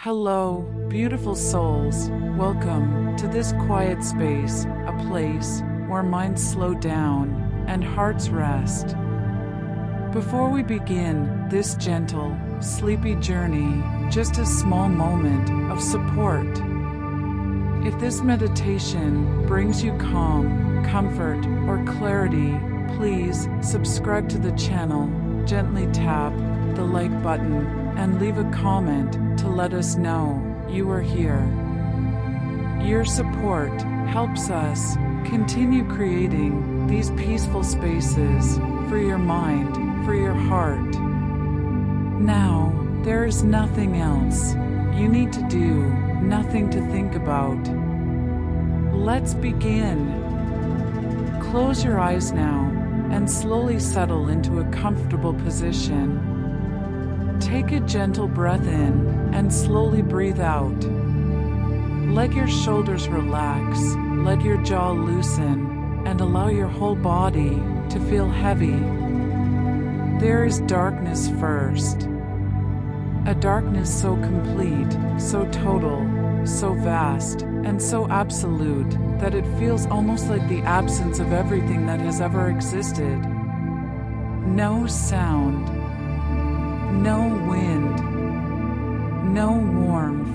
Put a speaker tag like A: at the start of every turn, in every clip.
A: Hello, beautiful souls. Welcome to this quiet space, a place where minds slow down and hearts rest. Before we begin this gentle, sleepy journey, just a small moment of support. If this meditation brings you calm, comfort, or clarity, please subscribe to the channel, gently tap the like button, and leave a comment to let us know you are here. Your support helps us continue creating these peaceful spaces for your mind, for your heart. Now, there is nothing else you need to do, nothing to think about. Let's begin. Close your eyes now and slowly settle into a comfortable position. Take a gentle breath in and slowly breathe out. Let your shoulders relax, let your jaw loosen, and allow your whole body to feel heavy. There is darkness first. A darkness so complete, so total, so vast, and so absolute that it feels almost like the absence of everything that has ever existed. No sound, no wind, no warmth.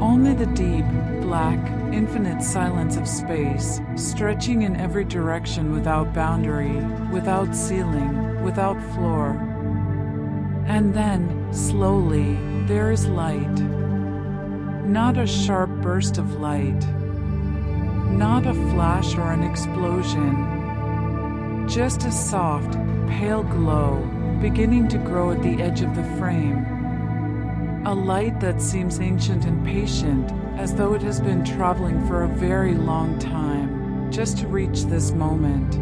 A: Only the deep, black, infinite silence of space, stretching in every direction without boundary, without ceiling, without floor. And then, slowly, there is light. Not a sharp burst of light. Not a flash or an explosion. Just a soft, pale glow, beginning to grow at the edge of the frame. A light that seems ancient and patient, as though it has been traveling for a very long time, just to reach this moment.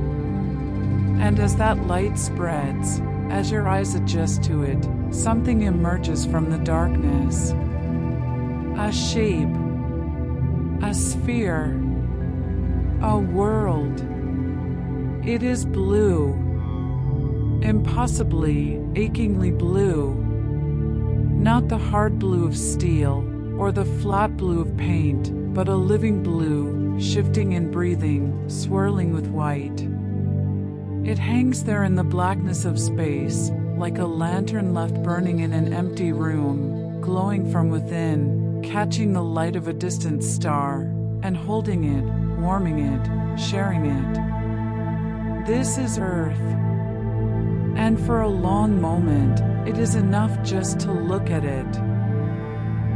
A: And as that light spreads, as your eyes adjust to it, something emerges from the darkness. A shape, a sphere, a world. It is blue. Impossibly, achingly blue. Not the hard blue of steel, or the flat blue of paint, but a living blue, shifting and breathing, swirling with white. It hangs there in the blackness of space, like a lantern left burning in an empty room, glowing from within, catching the light of a distant star, and holding it, warming it, sharing it. This is Earth. And for a long moment, it is enough just to look at it.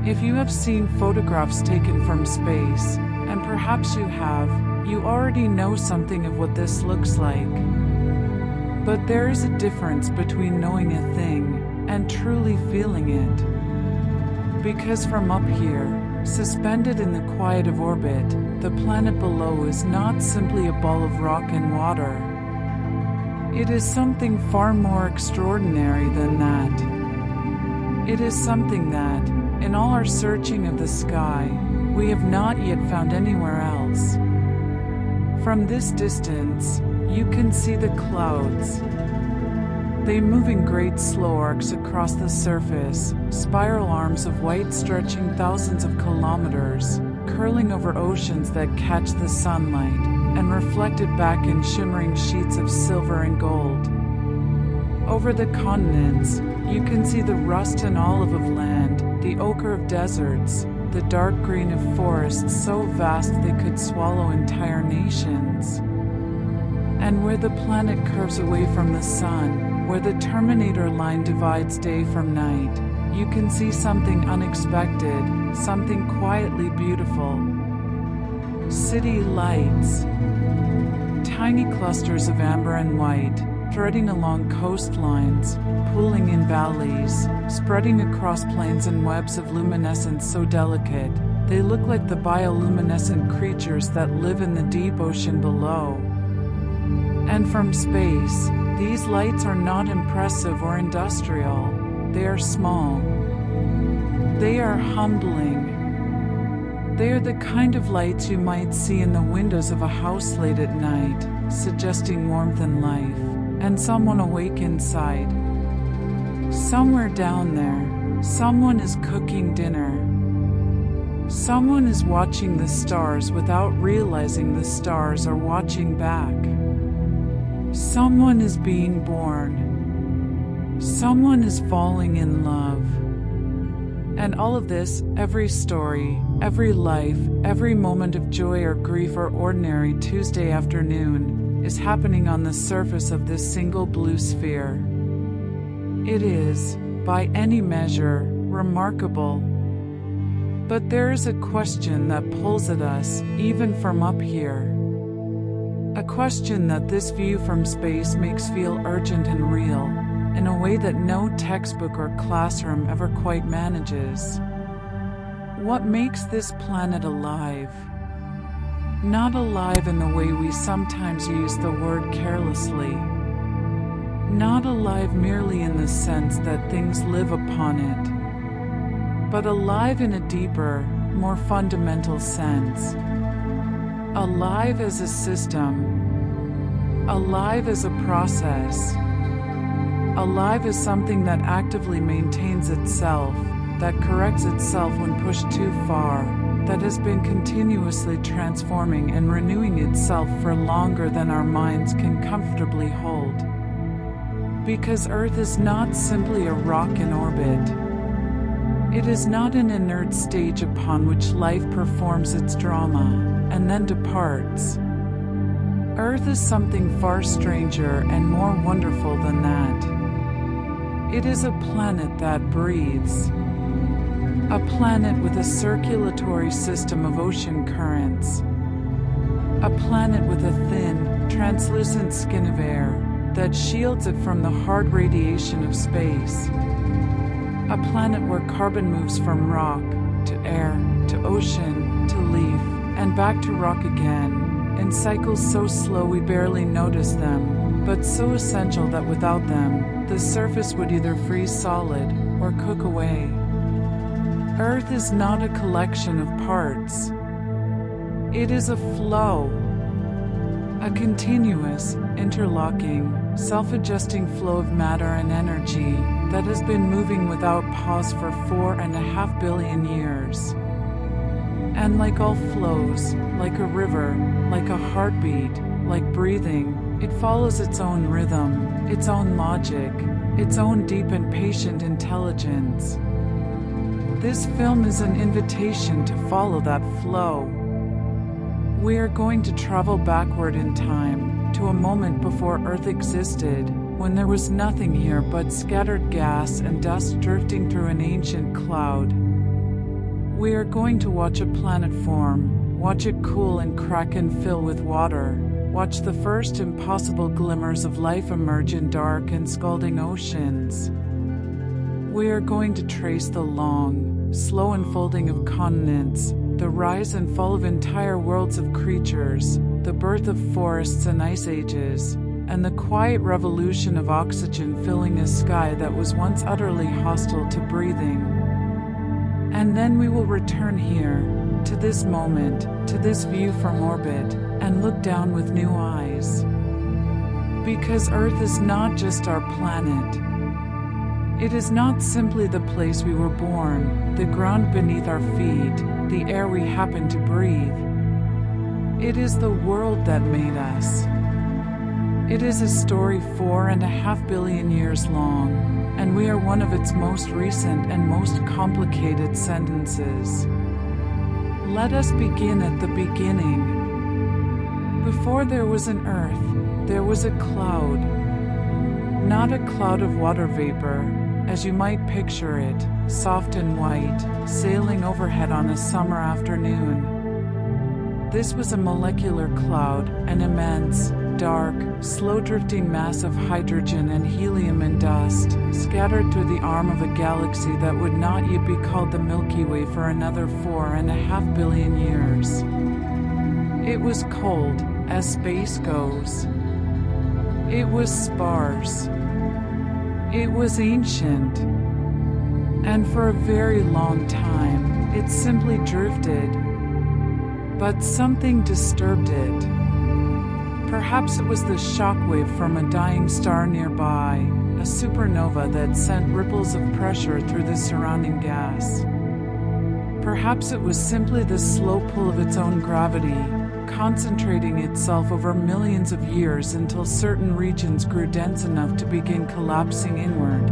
A: If you have seen photographs taken from space, and perhaps you have, you already know something of what this looks like. But there is a difference between knowing a thing and truly feeling it. Because from up here, suspended in the quiet of orbit, the planet below is not simply a ball of rock and water. It is something far more extraordinary than that. It is something that, in all our searching of the sky, we have not yet found anywhere else. From this distance, you can see the clouds. They move in great slow arcs across the surface, spiral arms of white stretching thousands of kilometers, curling over oceans that catch the sunlight, and reflected back in shimmering sheets of silver and gold. Over the continents, you can see the rust and olive of land, the ochre of deserts, the dark green of forests so vast they could swallow entire nations. And where the planet curves away from the sun, where the terminator line divides day from night, you can see something unexpected, something quietly beautiful. City lights. Tiny clusters of amber and white, threading along coastlines, pooling in valleys, spreading across plains in webs of luminescence so delicate, they look like the bioluminescent creatures that live in the deep ocean below. And from space, these lights are not impressive or industrial, they are small. They are humbling. They are the kind of lights you might see in the windows of a house late at night, suggesting warmth and life, and someone awake inside. Somewhere down there, Someone is cooking dinner. Someone is watching the stars without realizing the stars are watching back. Someone is being born. Someone is falling in love. And all of this, every story, every life, every moment of joy or grief or ordinary Tuesday afternoon, is happening on the surface of this single blue sphere. It is, by any measure, remarkable. But there is a question that pulls at us, even from up here. A question that this view from space makes feel urgent and real, in a way that no textbook or classroom ever quite manages. What makes this planet alive? Not alive in the way we sometimes use the word carelessly. Not alive merely in the sense that things live upon it, but alive in a deeper, more fundamental sense. Alive as a system. Alive as a process. Alive as something that actively maintains itself, that corrects itself when pushed too far, that has been continuously transforming and renewing itself for longer than our minds can comfortably hold. Because Earth is not simply a rock in orbit. It is not an inert stage upon which life performs its drama, and then departs. Earth is something far stranger and more wonderful than that. It is a planet that breathes. A planet with a circulatory system of ocean currents. A planet with a thin, translucent skin of air that shields it from the hard radiation of space. A planet where carbon moves from rock, to air, to ocean, to leaf, and back to rock again, in cycles so slow we barely notice them, but so essential that without them, the surface would either freeze solid, or cook away. Earth is not a collection of parts. It is a flow. A continuous, interlocking, self-adjusting flow of matter and energy that has been moving without pause for 4.5 billion years. And like all flows, like a river, like a heartbeat, like breathing, it follows its own rhythm, its own logic, its own deep and patient intelligence. This film is an invitation to follow that flow. We are going to travel backward in time, to a moment before Earth existed, when there was nothing here but scattered gas and dust drifting through an ancient cloud. We are going to watch a planet form, watch it cool and crack and fill with water, watch the first impossible glimmers of life emerge in dark and scalding oceans. We are going to trace the long, slow unfolding of continents, the rise and fall of entire worlds of creatures, the birth of forests and ice ages, and the quiet revolution of oxygen filling a sky that was once utterly hostile to breathing. And then we will return here, to this moment, to this view from orbit, and look down with new eyes. Because Earth is not just our planet. It is not simply the place we were born, the ground beneath our feet, the air we happen to breathe. It is the world that made us. It is a story 4.5 billion years long, and we are one of its most recent and most complicated sentences. Let us begin at the beginning. Before there was an Earth, there was a cloud. Not a cloud of water vapor, as you might picture it, soft and white, sailing overhead on a summer afternoon. This was a molecular cloud, an immense, dark, slow-drifting mass of hydrogen and helium and dust, scattered through the arm of a galaxy that would not yet be called the Milky Way for another 4.5 billion years. It was cold, as space goes. It was sparse. It was ancient. And for a very long time, it simply drifted. But something disturbed it. Perhaps it was the shockwave from a dying star nearby, a supernova that sent ripples of pressure through the surrounding gas. Perhaps it was simply the slow pull of its own gravity, concentrating itself over millions of years until certain regions grew dense enough to begin collapsing inward.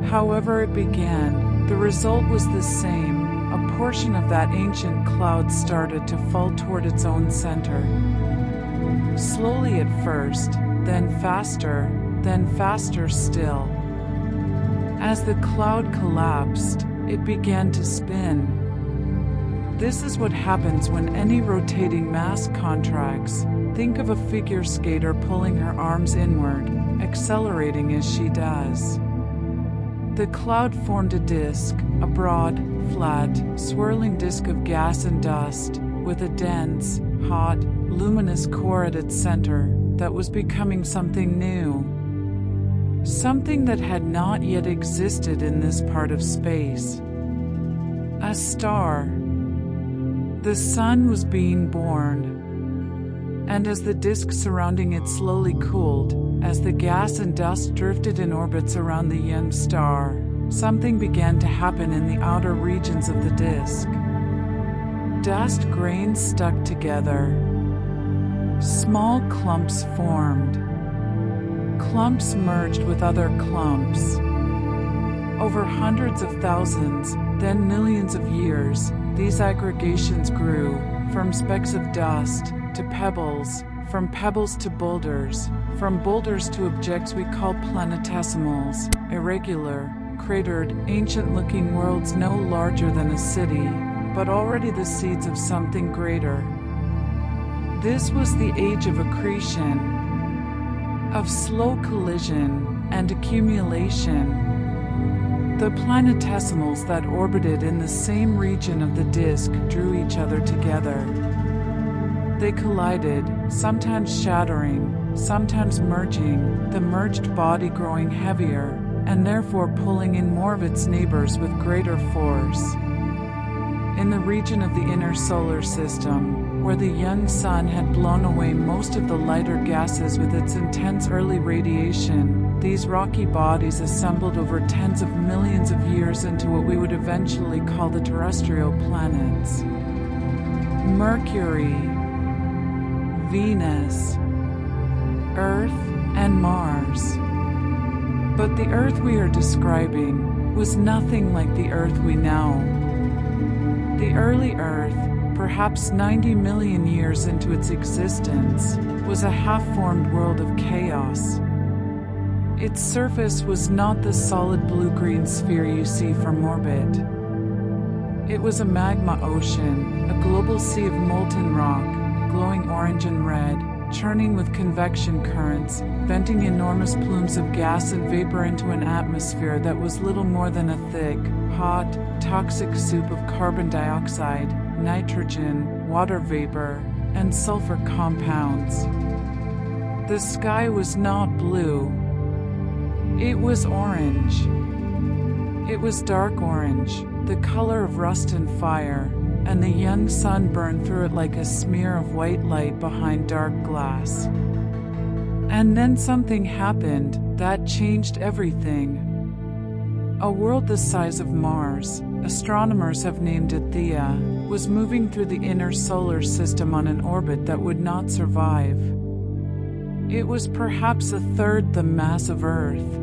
A: However it began, the result was the same. A portion of that ancient cloud started to fall toward its own center. Slowly at first, then faster still. As the cloud collapsed, it began to spin. This is what happens when any rotating mass contracts. Think of a figure skater pulling her arms inward, accelerating as she does. The cloud formed a disk, a broad, flat, swirling disk of gas and dust, with a dense, hot, luminous core at its center that was becoming something new. Something that had not yet existed in this part of space. A star. The sun was being born. And as the disk surrounding it slowly cooled, as the gas and dust drifted in orbits around the young star, something began to happen in the outer regions of the disk. Dust grains stuck together. Small clumps formed. Clumps merged with other clumps. Over hundreds of thousands, then millions of years, these aggregations grew, from specks of dust to pebbles, from pebbles to boulders, from boulders to objects we call planetesimals, irregular, cratered, ancient-looking worlds no larger than a city, but already the seeds of something greater. This was the age of accretion, of slow collision and accumulation. The planetesimals that orbited in the same region of the disk drew each other together. They collided, sometimes shattering, sometimes merging, the merged body growing heavier, and therefore pulling in more of its neighbors with greater force. In the region of the inner solar system, where the young sun had blown away most of the lighter gases with its intense early radiation, these rocky bodies assembled over tens of millions of years into what we would eventually call the terrestrial planets. Mercury, Venus, Earth, and Mars. But the Earth we are describing was nothing like the Earth we know. The early Earth, perhaps 90 million years into its existence, was a half-formed world of chaos. Its surface was not the solid blue-green sphere you see from orbit. It was a magma ocean, a global sea of molten rock, glowing orange and red, churning with convection currents, venting enormous plumes of gas and vapor into an atmosphere that was little more than a thick, hot, toxic soup of carbon dioxide, nitrogen, water vapor, and sulfur compounds. The sky was not blue. It was orange. It was dark orange, the color of rust and fire, and the young sun burned through it like a smear of white light behind dark glass. And then something happened that changed everything. A world the size of Mars, astronomers have named it Theia, was moving through the inner solar system on an orbit that would not survive. It was perhaps a third the mass of Earth.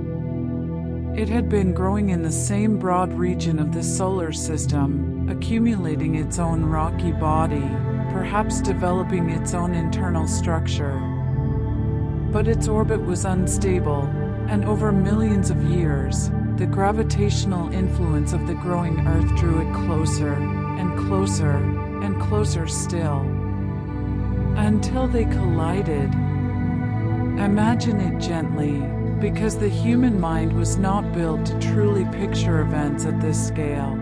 A: It had been growing in the same broad region of the solar system, accumulating its own rocky body, perhaps developing its own internal structure. But its orbit was unstable, and over millions of years, the gravitational influence of the growing Earth drew it closer, and closer, and closer still. Until they collided. Imagine it gently, because the human mind was not built to truly picture events at this scale.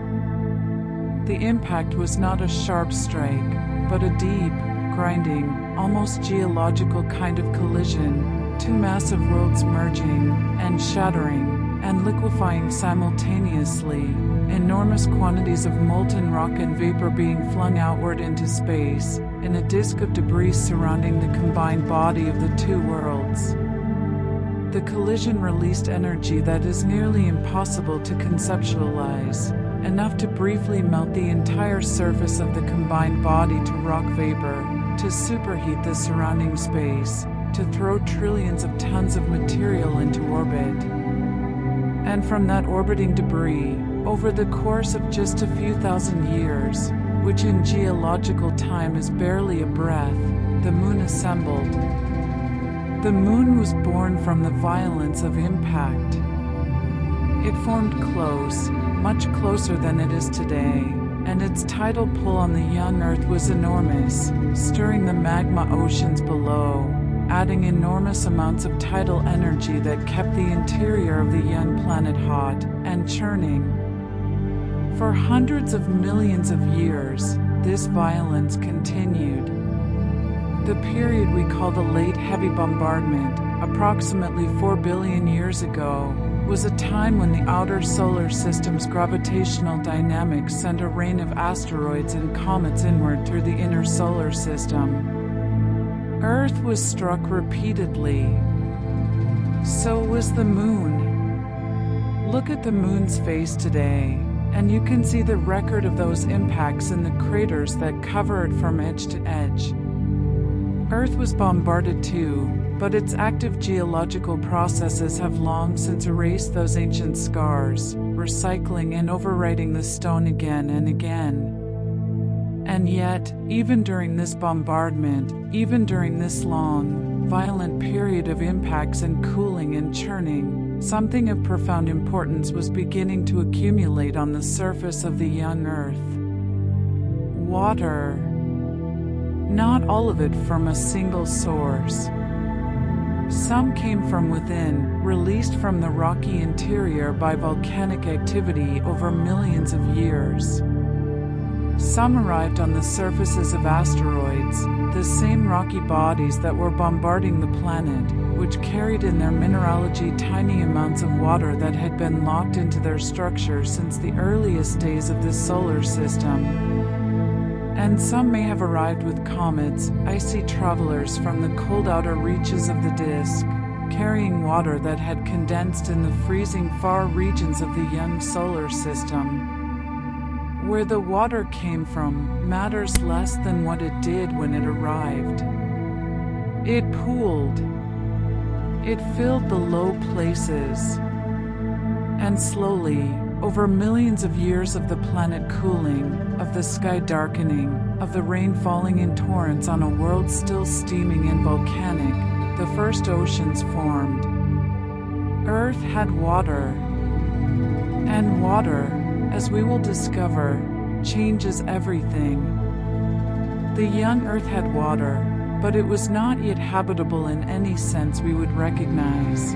A: The impact was not a sharp strike, but a deep, grinding, almost geological kind of collision, two massive worlds merging, and shattering, and liquefying simultaneously, enormous quantities of molten rock and vapor being flung outward into space, in a disk of debris surrounding the combined body of the two worlds. The collision released energy that is nearly impossible to conceptualize, enough to briefly melt the entire surface of the combined body to rock vapor, to superheat the surrounding space, to throw trillions of tons of material into orbit. And from that orbiting debris, over the course of just a few thousand years, which in geological time is barely a breath, the Moon assembled. The Moon was born from the violence of impact. It formed close, much closer than it is today, and its tidal pull on the young Earth was enormous, stirring the magma oceans below, adding enormous amounts of tidal energy that kept the interior of the young planet hot and churning. For hundreds of millions of years, this violence continued. The period we call the Late Heavy Bombardment, approximately 4 billion years ago, was a time when the outer solar system's gravitational dynamics sent a rain of asteroids and comets inward through the inner solar system. Earth was struck repeatedly. So was the Moon. Look at the Moon's face today, and you can see the record of those impacts in the craters that cover it from edge to edge. Earth was bombarded too, but its active geological processes have long since erased those ancient scars, recycling and overwriting the stone again and again. And yet, even during this bombardment, even during this long, violent period of impacts and cooling and churning, something of profound importance was beginning to accumulate on the surface of the young Earth. Water. Not all of it from a single source. Some came from within, released from the rocky interior by volcanic activity over millions of years. Some arrived on the surfaces of asteroids, the same rocky bodies that were bombarding the planet, which carried in their mineralogy tiny amounts of water that had been locked into their structure since the earliest days of this solar system. And some may have arrived with comets, icy travelers from the cold outer reaches of the disk, carrying water that had condensed in the freezing far regions of the young solar system. Where the water came from matters less than what it did when it arrived. It pooled. It filled the low places. And slowly, over millions of years of the planet cooling, of the sky darkening, of the rain falling in torrents on a world still steaming and volcanic, the first oceans formed. Earth had water. And water, as we will discover, changes everything. The young Earth had water, but it was not yet habitable in any sense we would recognize.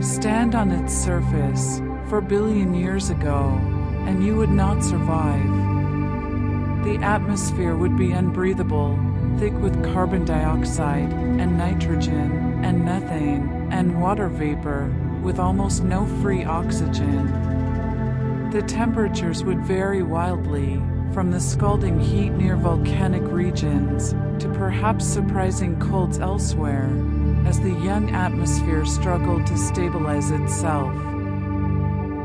A: Stand on its surface 4 billion years ago, and you would not survive. The atmosphere would be unbreathable, thick with carbon dioxide, and nitrogen, and methane, and water vapor, with almost no free oxygen. The temperatures would vary wildly, from the scalding heat near volcanic regions, to perhaps surprising colds elsewhere, as the young atmosphere struggled to stabilize itself.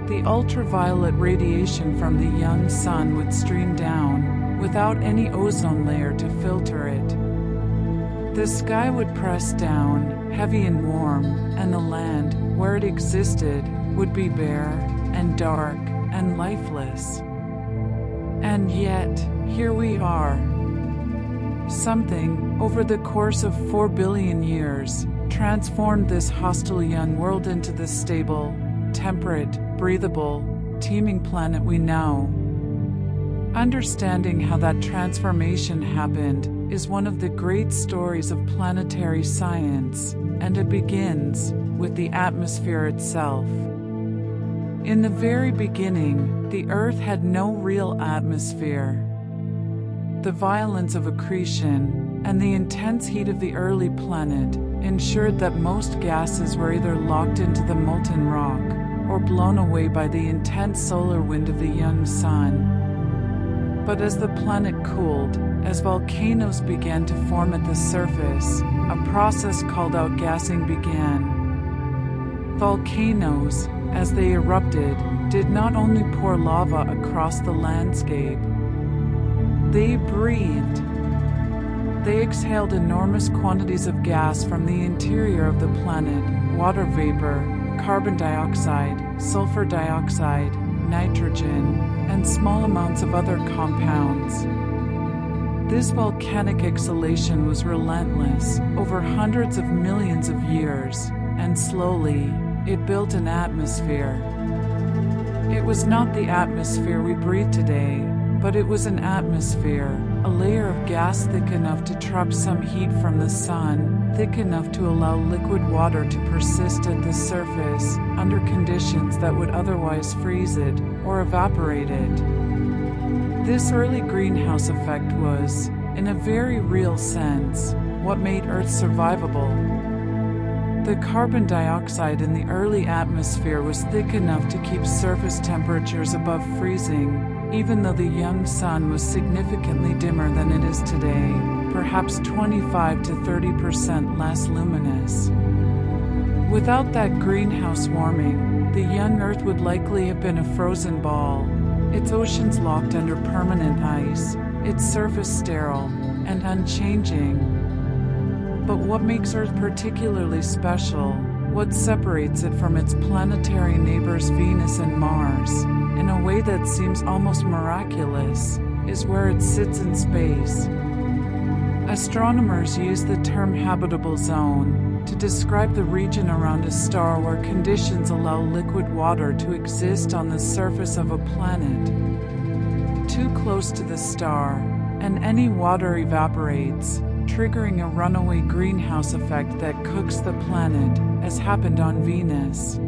A: The ultraviolet radiation from the young sun would stream down, without any ozone layer to filter it. The sky would press down, heavy and warm, and the land, where it existed, would be bare, and dark, and lifeless. And yet, here we are. Something, over the course of 4 billion years, transformed this hostile young world into the stable, temperate, breathable, teeming planet we know. Understanding how that transformation happened is one of the great stories of planetary science, and it begins with the atmosphere itself. In the very beginning, the Earth had no real atmosphere. The violence of accretion and the intense heat of the early planet ensured that most gases were either locked into the molten rock or blown away by the intense solar wind of the young sun. But as the planet cooled, as volcanoes began to form at the surface, a process called outgassing began. Volcanoes, as they erupted, did not only pour lava across the landscape. They breathed. They exhaled enormous quantities of gas from the interior of the planet: water vapor, carbon dioxide, sulfur dioxide, nitrogen, and small amounts of other compounds. This volcanic exhalation was relentless, over hundreds of millions of years, and slowly, it built an atmosphere. It was not the atmosphere we breathe today, but it was an atmosphere, a layer of gas thick enough to trap some heat from the sun, thick enough to allow liquid water to persist at the surface, under conditions that would otherwise freeze it, or evaporate it. This early greenhouse effect was, in a very real sense, what made Earth survivable. The carbon dioxide in the early atmosphere was thick enough to keep surface temperatures above freezing, even though the young sun was significantly dimmer than it is today, perhaps 25 to 30% less luminous. Without that greenhouse warming, the young Earth would likely have been a frozen ball, its oceans locked under permanent ice, its surface sterile and unchanging. But what makes Earth particularly special, what separates it from its planetary neighbors Venus and Mars, in a way that seems almost miraculous, is where it sits in space. Astronomers use the term habitable zone to describe the region around a star where conditions allow liquid water to exist on the surface of a planet. Too close to the star, and any water evaporates, triggering a runaway greenhouse effect that cooks the planet, as happened on Venus.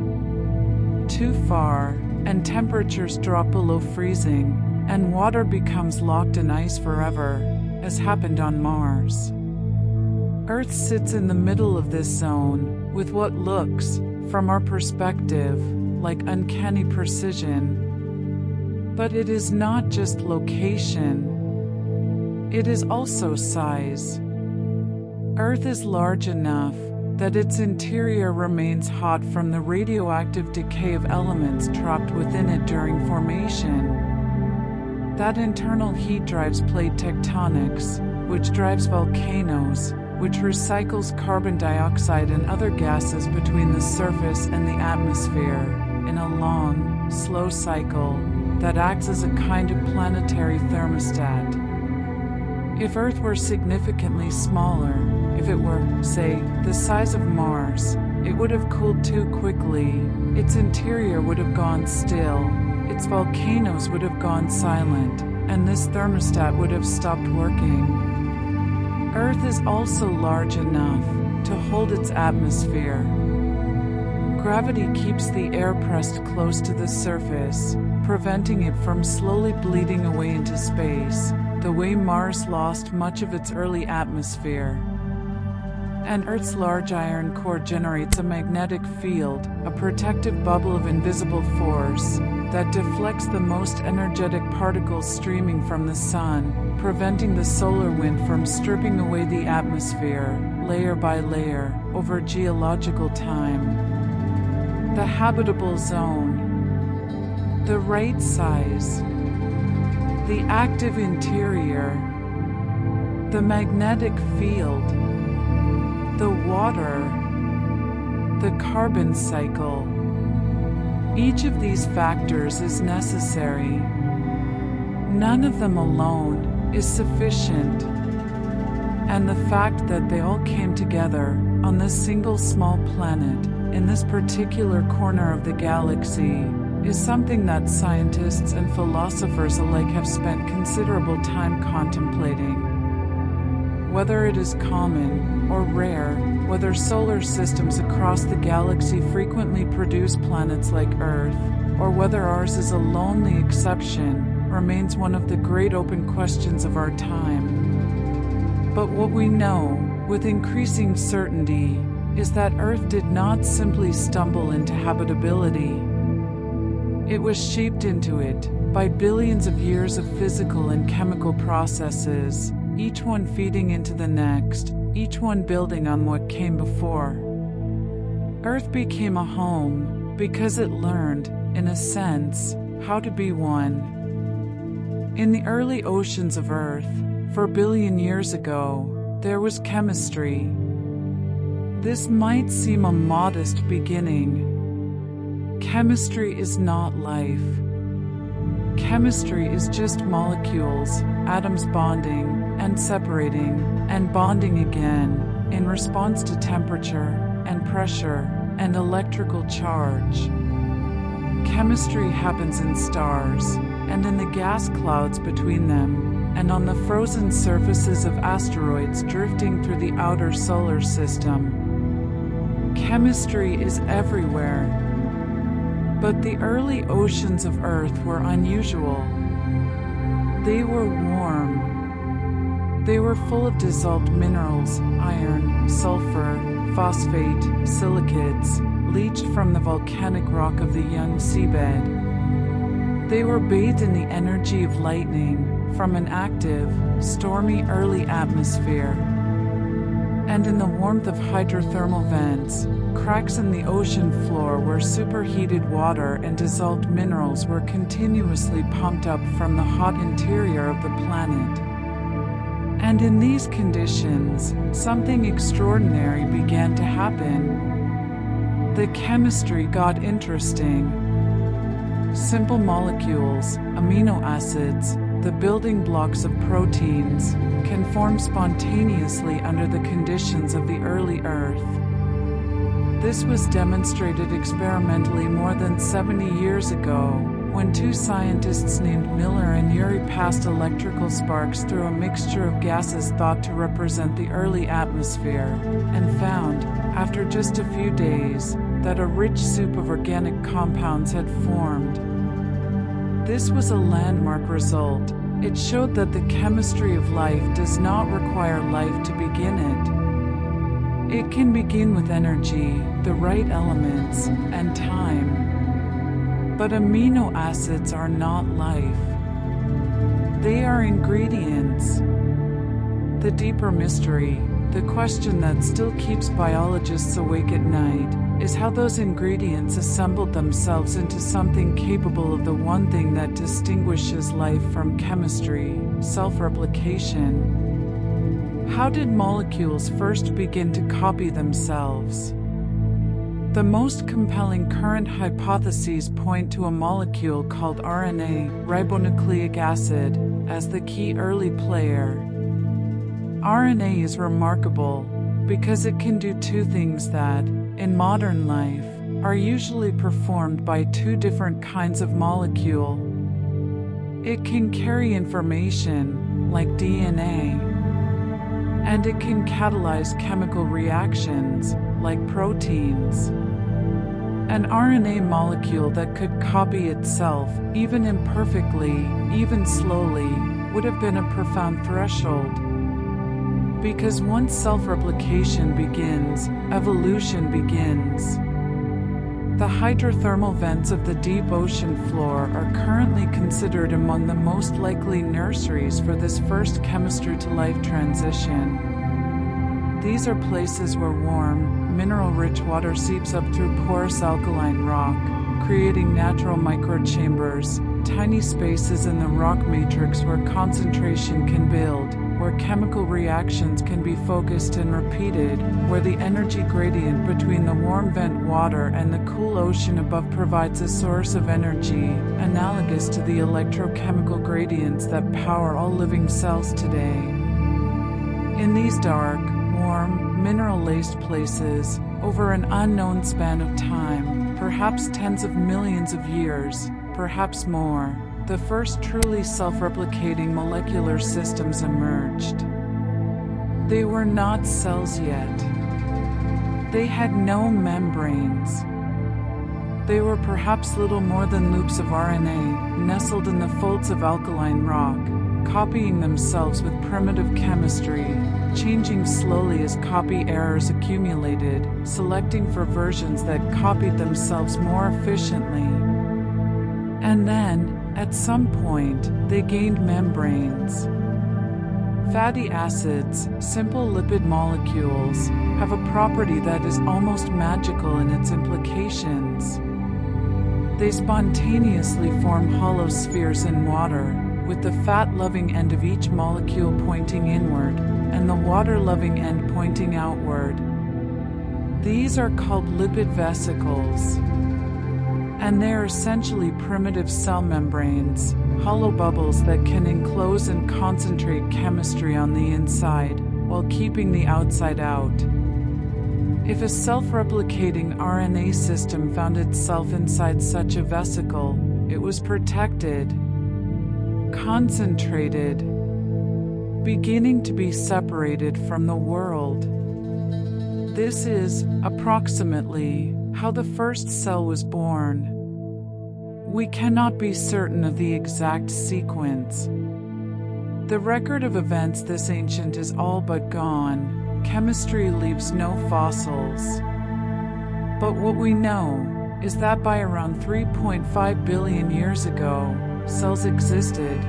A: Too far, and temperatures drop below freezing, and water becomes locked in ice forever, as happened on Mars. Earth sits in the middle of this zone, with what looks, from our perspective, like uncanny precision. But it is not just location. It is also size. Earth is large enough that its interior remains hot from the radioactive decay of elements trapped within it during formation. That internal heat drives plate tectonics, which drives volcanoes, which recycles carbon dioxide and other gases between the surface and the atmosphere, in a long, slow cycle that acts as a kind of planetary thermostat. If Earth were significantly smaller, if it were, say, the size of Mars, it would have cooled too quickly, its interior would have gone still, its volcanoes would have gone silent, and this thermostat would have stopped working. Earth is also large enough to hold its atmosphere. Gravity keeps the air pressed close to the surface, preventing it from slowly bleeding away into space, the way Mars lost much of its early atmosphere. And Earth's large iron core generates a magnetic field, a protective bubble of invisible force, that deflects the most energetic particles streaming from the sun, preventing the solar wind from stripping away the atmosphere, layer by layer, over geological time. The habitable zone. The right size. The active interior. The magnetic field. The water. The carbon cycle. Each of these factors is necessary. None of them alone is sufficient. And the fact that they all came together on this single small planet, in this particular corner of the galaxy, is something that scientists and philosophers alike have spent considerable time contemplating. Whether it is common or rare, whether solar systems across the galaxy frequently produce planets like Earth, or whether ours is a lonely exception, remains one of the great open questions of our time. But what we know, with increasing certainty, is that Earth did not simply stumble into habitability. It was shaped into it by billions of years of physical and chemical processes, each one feeding into the next, each one building on what came before. Earth became a home because it learned, in a sense, how to be one. In the early oceans of Earth, 4 billion years ago, there was chemistry. This might seem a modest beginning. Chemistry is not life. Chemistry is just molecules, atoms bonding, and separating, and bonding again, in response to temperature, and pressure, and electrical charge. Chemistry happens in stars, and in the gas clouds between them, and on the frozen surfaces of asteroids drifting through the outer solar system. Chemistry is everywhere. But the early oceans of Earth were unusual. They were warm. They were full of dissolved minerals, iron, sulfur, phosphate, silicates, leached from the volcanic rock of the young seabed. They were bathed in the energy of lightning from an active, stormy early atmosphere. And in the warmth of hydrothermal vents, cracks in the ocean floor where superheated water and dissolved minerals were continuously pumped up from the hot interior of the planet. And in these conditions, something extraordinary began to happen. The chemistry got interesting. Simple molecules, amino acids, the building blocks of proteins, can form spontaneously under the conditions of the early Earth. This was demonstrated experimentally more than 70 years ago, when two scientists named Miller and Urey passed electrical sparks through a mixture of gases thought to represent the early atmosphere, and found, after just a few days, that a rich soup of organic compounds had formed. This was a landmark result. It showed that the chemistry of life does not require life to begin it. It can begin with energy, the right elements, and time. But amino acids are not life. They are ingredients. The deeper mystery, the question that still keeps biologists awake at night, is how those ingredients assembled themselves into something capable of the one thing that distinguishes life from chemistry, self-replication. How did molecules first begin to copy themselves? The most compelling current hypotheses point to a molecule called RNA, ribonucleic acid, as the key early player. RNA is remarkable because it can do two things that, in modern life, are usually performed by two different kinds of molecule. It can carry information, like DNA, and it can catalyze chemical reactions, like proteins. An RNA molecule that could copy itself, even imperfectly, even slowly, would have been a profound threshold. Because once self-replication begins, evolution begins. The hydrothermal vents of the deep ocean floor are currently considered among the most likely nurseries for this first chemistry-to-life transition. These are places where warm, mineral-rich water seeps up through porous alkaline rock, creating natural microchambers, tiny spaces in the rock matrix where concentration can build, where chemical reactions can be focused and repeated, where the energy gradient between the warm vent water and the cool ocean above provides a source of energy, analogous to the electrochemical gradients that power all living cells today. In these dark, warm, mineral-laced places, over an unknown span of time, perhaps tens of millions of years, perhaps more, the first truly self-replicating molecular systems emerged. They were not cells yet. They had no membranes. They were perhaps little more than loops of RNA, nestled in the folds of alkaline rock, copying themselves with primitive chemistry, changing slowly as copy errors accumulated, selecting for versions that copied themselves more efficiently. And then, at some point, they gained membranes. Fatty acids, simple lipid molecules, have a property that is almost magical in its implications. They spontaneously form hollow spheres in water, with the fat-loving end of each molecule pointing inward, and the water-loving end pointing outward. These are called lipid vesicles, and they are essentially primitive cell membranes, hollow bubbles that can enclose and concentrate chemistry on the inside, while keeping the outside out. If a self-replicating RNA system found itself inside such a vesicle, it was protected, concentrated, beginning to be separated from the world. This is, approximately, how the first cell was born. We cannot be certain of the exact sequence. The record of events this ancient is all but gone. Chemistry leaves no fossils. But what we know is that by around 3.5 billion years ago, cells existed.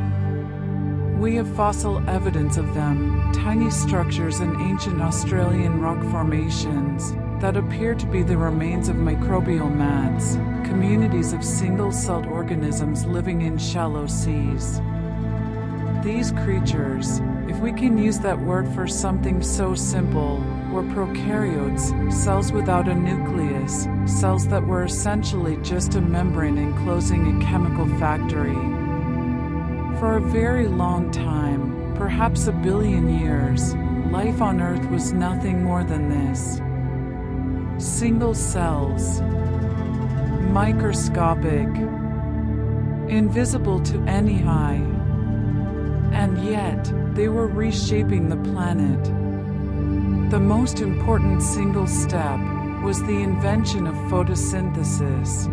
A: We have fossil evidence of them, tiny structures in ancient Australian rock formations that appear to be the remains of microbial mats, communities of single-celled organisms living in shallow seas. These creatures, if we can use that word for something so simple, were prokaryotes, cells without a nucleus, cells that were essentially just a membrane enclosing a chemical factory. For a very long time, perhaps a billion years, life on Earth was nothing more than this. Single cells, microscopic, invisible to any eye. And yet, they were reshaping the planet. The most important single step was the invention of photosynthesis.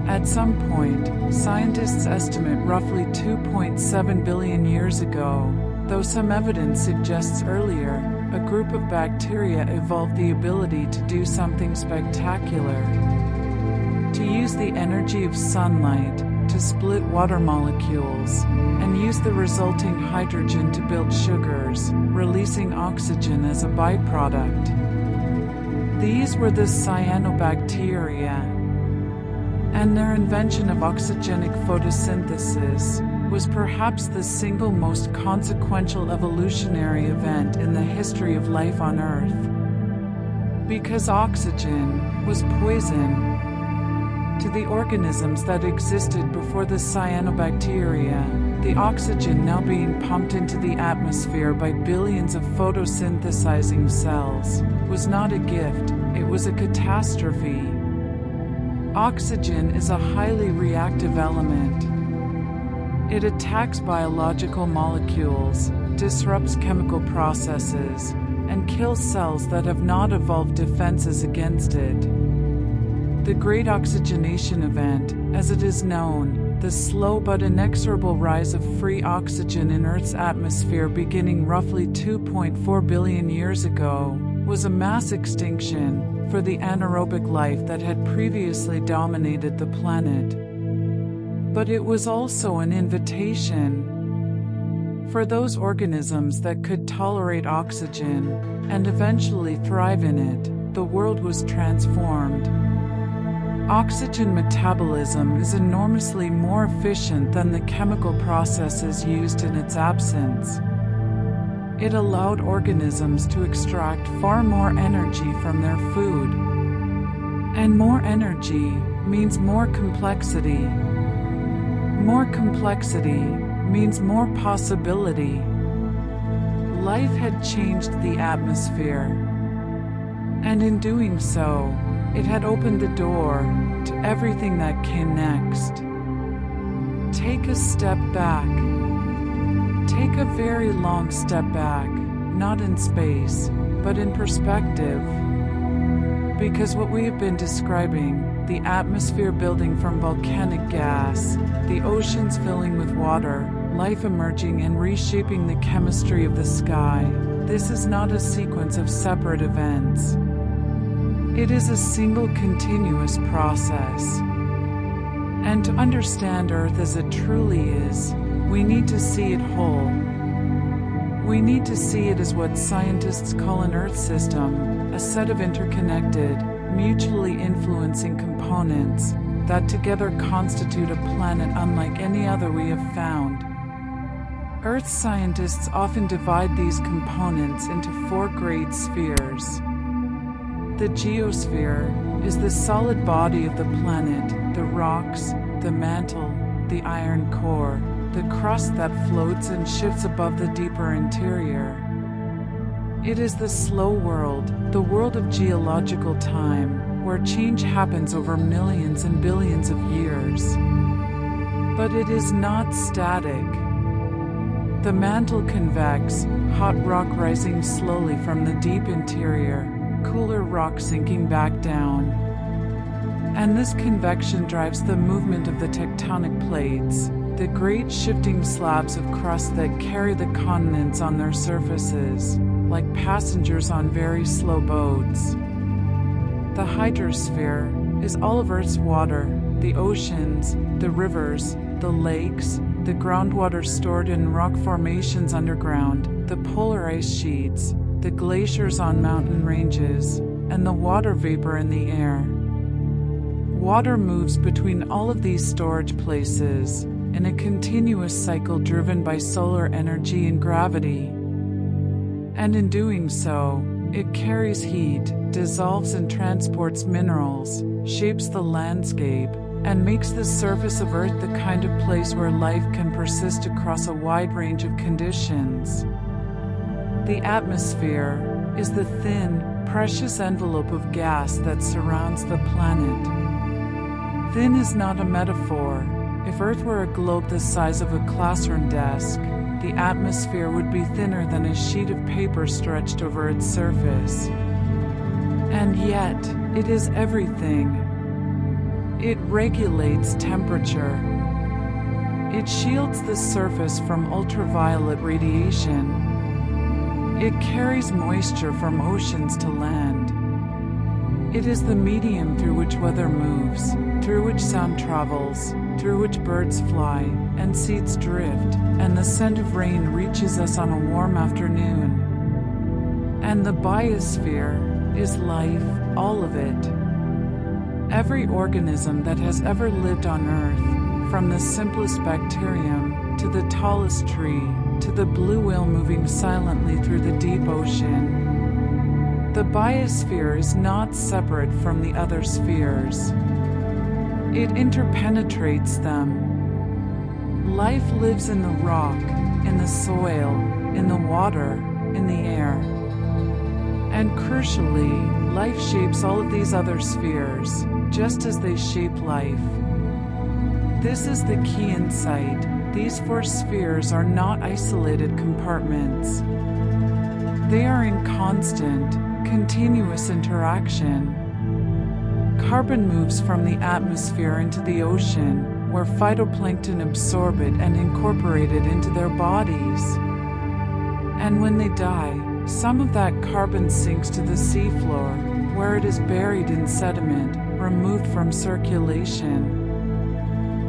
A: At some point, scientists estimate roughly 2.7 billion years ago, though some evidence suggests earlier, a group of bacteria evolved the ability to do something spectacular. To use the energy of sunlight to split water molecules, and use the resulting hydrogen to build sugars, releasing oxygen as a byproduct. These were the cyanobacteria, and their invention of oxygenic photosynthesis was perhaps the single most consequential evolutionary event in the history of life on Earth. Because oxygen was poison to the organisms that existed before the cyanobacteria, the oxygen now being pumped into the atmosphere by billions of photosynthesizing cells was not a gift, it was a catastrophe. Oxygen is a highly reactive element. It attacks biological molecules, disrupts chemical processes, and kills cells that have not evolved defenses against it. The Great Oxygenation Event, as it is known, the slow but inexorable rise of free oxygen in Earth's atmosphere beginning roughly 2.4 billion years ago, was a mass extinction for the anaerobic life that had previously dominated the planet. But it was also an invitation for those organisms that could tolerate oxygen and eventually thrive in it. The world was transformed. Oxygen metabolism is enormously more efficient than the chemical processes used in its absence. It allowed organisms to extract far more energy from their food. And more energy means more complexity. More complexity means more possibility. Life had changed the atmosphere. And in doing so, it had opened the door to everything that came next. Take a step back. Take a very long step back, not in space, but in perspective. Because what we have been describing, the atmosphere building from volcanic gas, the oceans filling with water, life emerging and reshaping the chemistry of the sky, this is not a sequence of separate events. It is a single continuous process. And to understand Earth as it truly is, we need to see it whole. We need to see it as what scientists call an Earth system, a set of interconnected, mutually influencing components that together constitute a planet unlike any other we have found. Earth scientists often divide these components into 4 great spheres. The geosphere is the solid body of the planet, the rocks, the mantle, the iron core, the crust that floats and shifts above the deeper interior. It is the slow world, the world of geological time, where change happens over millions and billions of years. But it is not static. The mantle convex, hot rock rising slowly from the deep interior, cooler rock sinking back down. And this convection drives the movement of the tectonic plates, the great shifting slabs of crust that carry the continents on their surfaces, like passengers on very slow boats. The hydrosphere is all of Earth's water, the oceans, the rivers, the lakes, the groundwater stored in rock formations underground, the polar ice sheets, the glaciers on mountain ranges, and the water vapor in the air. Water moves between all of these storage places in a continuous cycle driven by solar energy and gravity. And in doing so, it carries heat, dissolves and transports minerals, shapes the landscape, and makes the surface of Earth the kind of place where life can persist across a wide range of conditions. The atmosphere is the thin, precious envelope of gas that surrounds the planet. Thin is not a metaphor. If Earth were a globe the size of a classroom desk, the atmosphere would be thinner than a sheet of paper stretched over its surface. And yet, it is everything. It regulates temperature. It shields the surface from ultraviolet radiation. It carries moisture from oceans to land. It is the medium through which weather moves, through which sound travels, through which birds fly, and seeds drift, and the scent of rain reaches us on a warm afternoon. And the biosphere is life, all of it. Every organism that has ever lived on Earth, from the simplest bacterium, to the tallest tree, to the blue whale moving silently through the deep ocean. The biosphere is not separate from the other spheres. It interpenetrates them. Life lives in the rock, in the soil, in the water, in the air. And crucially, life shapes all of these other spheres, just as they shape life. This is the key insight. These 4 spheres are not isolated compartments. They are in constant, continuous interaction. Carbon moves from the atmosphere into the ocean, where phytoplankton absorb it and incorporate it into their bodies. And when they die, some of that carbon sinks to the seafloor, where it is buried in sediment, removed from circulation.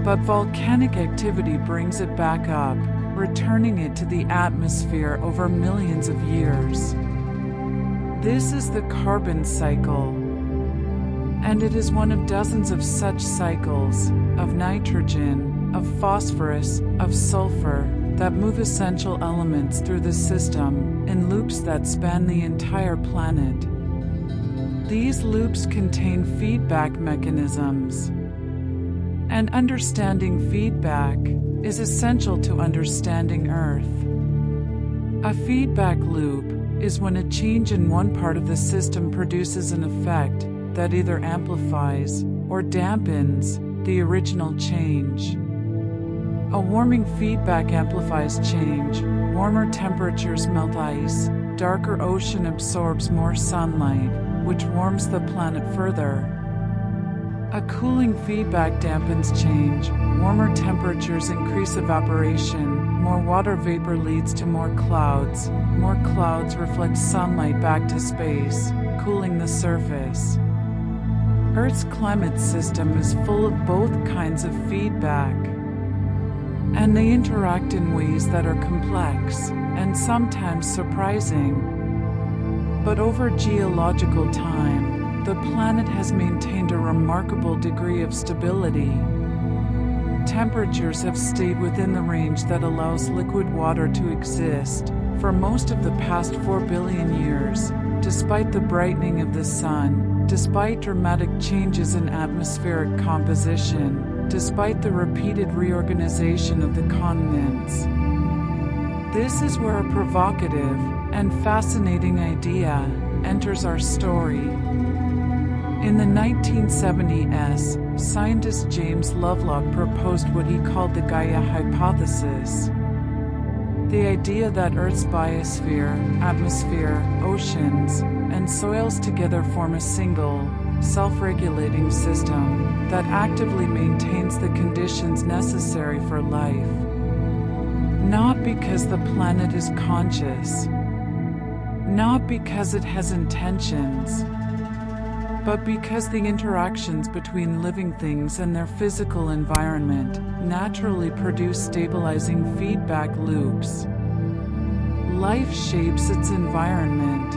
A: But volcanic activity brings it back up, returning it to the atmosphere over millions of years. This is the carbon cycle. And it is one of dozens of such cycles, of nitrogen, of phosphorus, of sulfur, that move essential elements through the system, in loops that span the entire planet. These loops contain feedback mechanisms. And understanding feedback is essential to understanding Earth. A feedback loop is when a change in one part of the system produces an effect that either amplifies or dampens the original change. A warming feedback amplifies change. Warmer temperatures melt ice. Darker ocean absorbs more sunlight, which warms the planet further. A cooling feedback dampens change. Warmer temperatures increase evaporation. More water vapor leads to more clouds. More clouds reflect sunlight back to space, cooling the surface. Earth's climate system is full of both kinds of feedback. and they interact in ways that are complex and sometimes surprising. But over geological time, the planet has maintained a remarkable degree of stability. Temperatures have stayed within the range that allows liquid water to exist for most of the past 4 billion years, despite the brightening of the sun, despite dramatic changes in atmospheric composition, despite the repeated reorganization of the continents. This is where a provocative and fascinating idea enters our story. In the 1970s, scientist James Lovelock proposed what he called the Gaia hypothesis. The idea that Earth's biosphere, atmosphere, oceans, and soils together form a single, self-regulating system that actively maintains the conditions necessary for life. Not because the planet is conscious, not because it has intentions, but because the interactions between living things and their physical environment naturally produce stabilizing feedback loops. Life shapes its environment.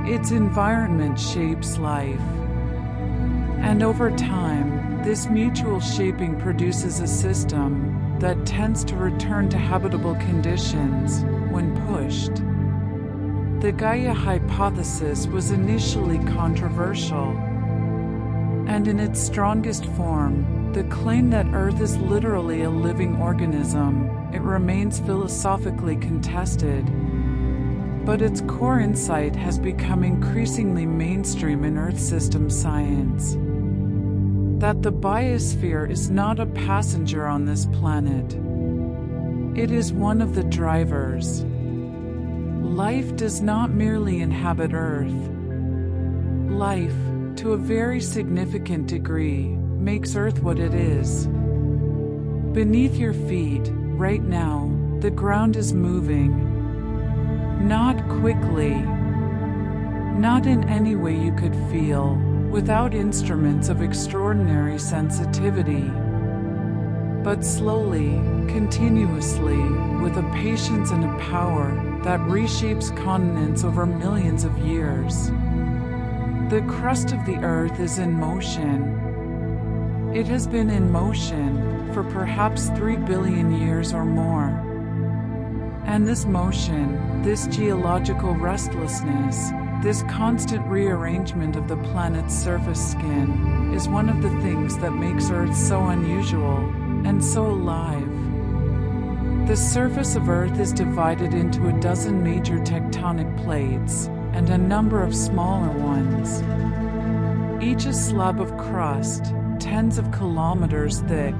A: Its environment shapes life. And over time, this mutual shaping produces a system that tends to return to habitable conditions when pushed. The Gaia hypothesis was initially controversial, and in its strongest form, the claim that Earth is literally a living organism, it remains philosophically contested. But its core insight has become increasingly mainstream in Earth system science. That the biosphere is not a passenger on this planet. It is one of the drivers. Life does not merely inhabit Earth. Life, to a very significant degree, makes Earth what it is. Beneath your feet, right now, the ground is moving. Not quickly. Not in any way you could feel, without instruments of extraordinary sensitivity. But slowly, continuously, with a patience and a power that reshapes continents over millions of years. The crust of the Earth is in motion. It has been in motion for perhaps 3 billion years or more. And this motion, this geological restlessness, this constant rearrangement of the planet's surface skin, is one of the things that makes Earth so unusual and so alive. The surface of Earth is divided into a dozen major tectonic plates, and a number of smaller ones. Each a slab of crust, tens of kilometers thick.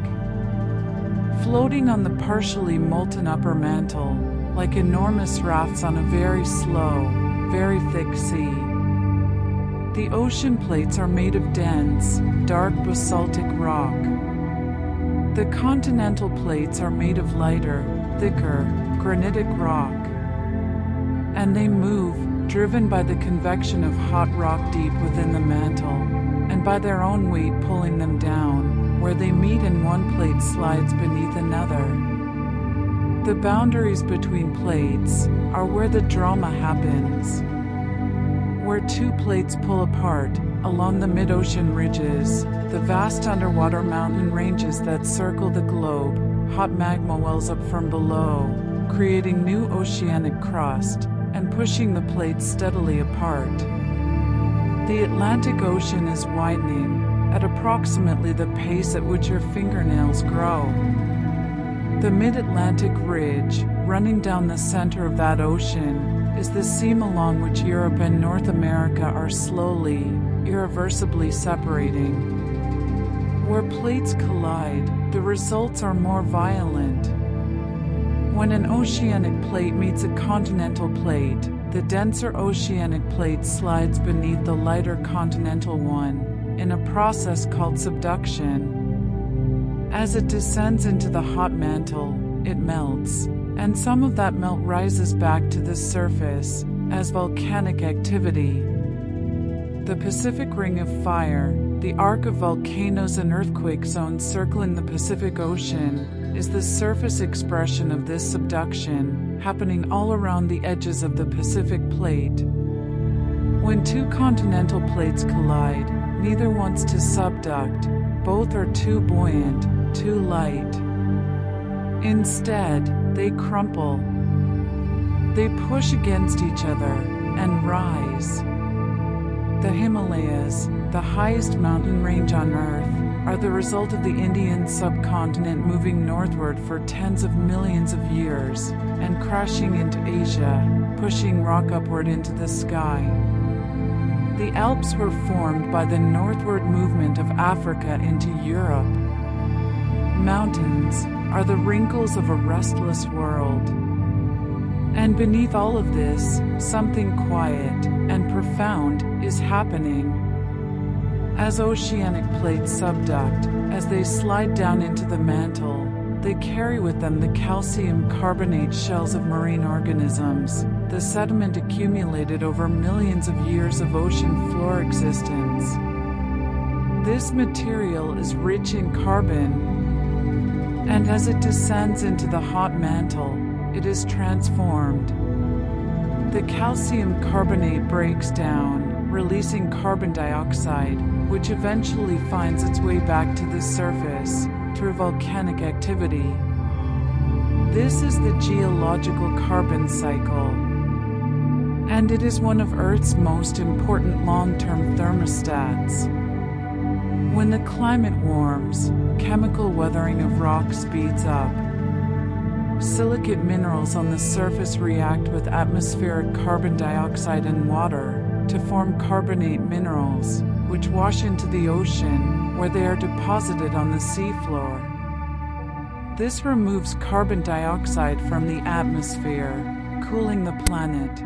A: Floating on the partially molten upper mantle, like enormous rafts on a very slow, very thick sea. The ocean plates are made of dense, dark basaltic rock. The continental plates are made of lighter, thicker, granitic rock. And they move, driven by the convection of hot rock deep within the mantle, and by their own weight pulling them down, where they meet and one plate slides beneath another. The boundaries between plates are where the drama happens. Where two plates pull apart, along the mid-ocean ridges, the vast underwater mountain ranges that circle the globe, hot magma wells up from below, creating new oceanic crust, and pushing the plates steadily apart. The Atlantic Ocean is widening, at approximately the pace at which your fingernails grow. The mid-Atlantic ridge, running down the center of that ocean, is the seam along which Europe and North America are slowly, irreversibly separating. Where plates collide, the results are more violent. When an oceanic plate meets a continental plate, the denser oceanic plate slides beneath the lighter continental one, in a process called subduction. As it descends into the hot mantle, it melts, and some of that melt rises back to the surface as volcanic activity. The Pacific Ring of Fire, the arc of volcanoes and earthquake zones circling the Pacific Ocean, is the surface expression of this subduction, happening all around the edges of the Pacific Plate. When two continental plates collide, neither wants to subduct, both are too buoyant, too light. Instead, they crumple. They push against each other and rise. The Himalayas, the highest mountain range on Earth, are the result of the Indian subcontinent moving northward for tens of millions of years and crashing into Asia, pushing rock upward into the sky. The Alps were formed by the northward movement of Africa into Europe. Mountains are the wrinkles of a restless world. And beneath all of this, something quiet and profound is happening. As oceanic plates subduct, as they slide down into the mantle, they carry with them the calcium carbonate shells of marine organisms, the sediment accumulated over millions of years of ocean floor existence. This material is rich in carbon, and as it descends into the hot mantle, it is transformed. The calcium carbonate breaks down, releasing carbon dioxide, which eventually finds its way back to the surface through volcanic activity. This is the geological carbon cycle, and it is one of Earth's most important long-term thermostats. When the climate warms, chemical weathering of rock speeds up. Silicate minerals on the surface react with atmospheric carbon dioxide and water to form carbonate minerals, which wash into the ocean, where they are deposited on the seafloor. This removes carbon dioxide from the atmosphere, cooling the planet.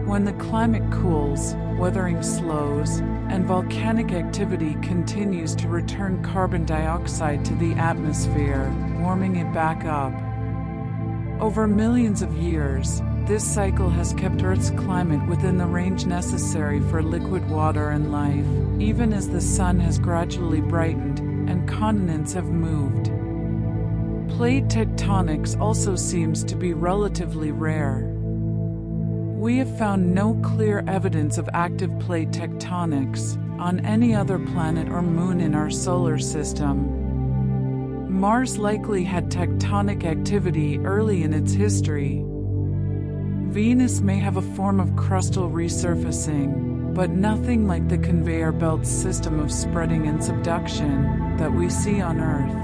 A: When the climate cools, weathering slows, and volcanic activity continues to return carbon dioxide to the atmosphere, warming it back up. Over millions of years, this cycle has kept Earth's climate within the range necessary for liquid water and life, even as the sun has gradually brightened and continents have moved. Plate tectonics also seems to be relatively rare. We have found no clear evidence of active plate tectonics on any other planet or moon in our solar system. Mars likely had tectonic activity early in its history. Venus may have a form of crustal resurfacing, but nothing like the conveyor belt system of spreading and subduction that we see on Earth.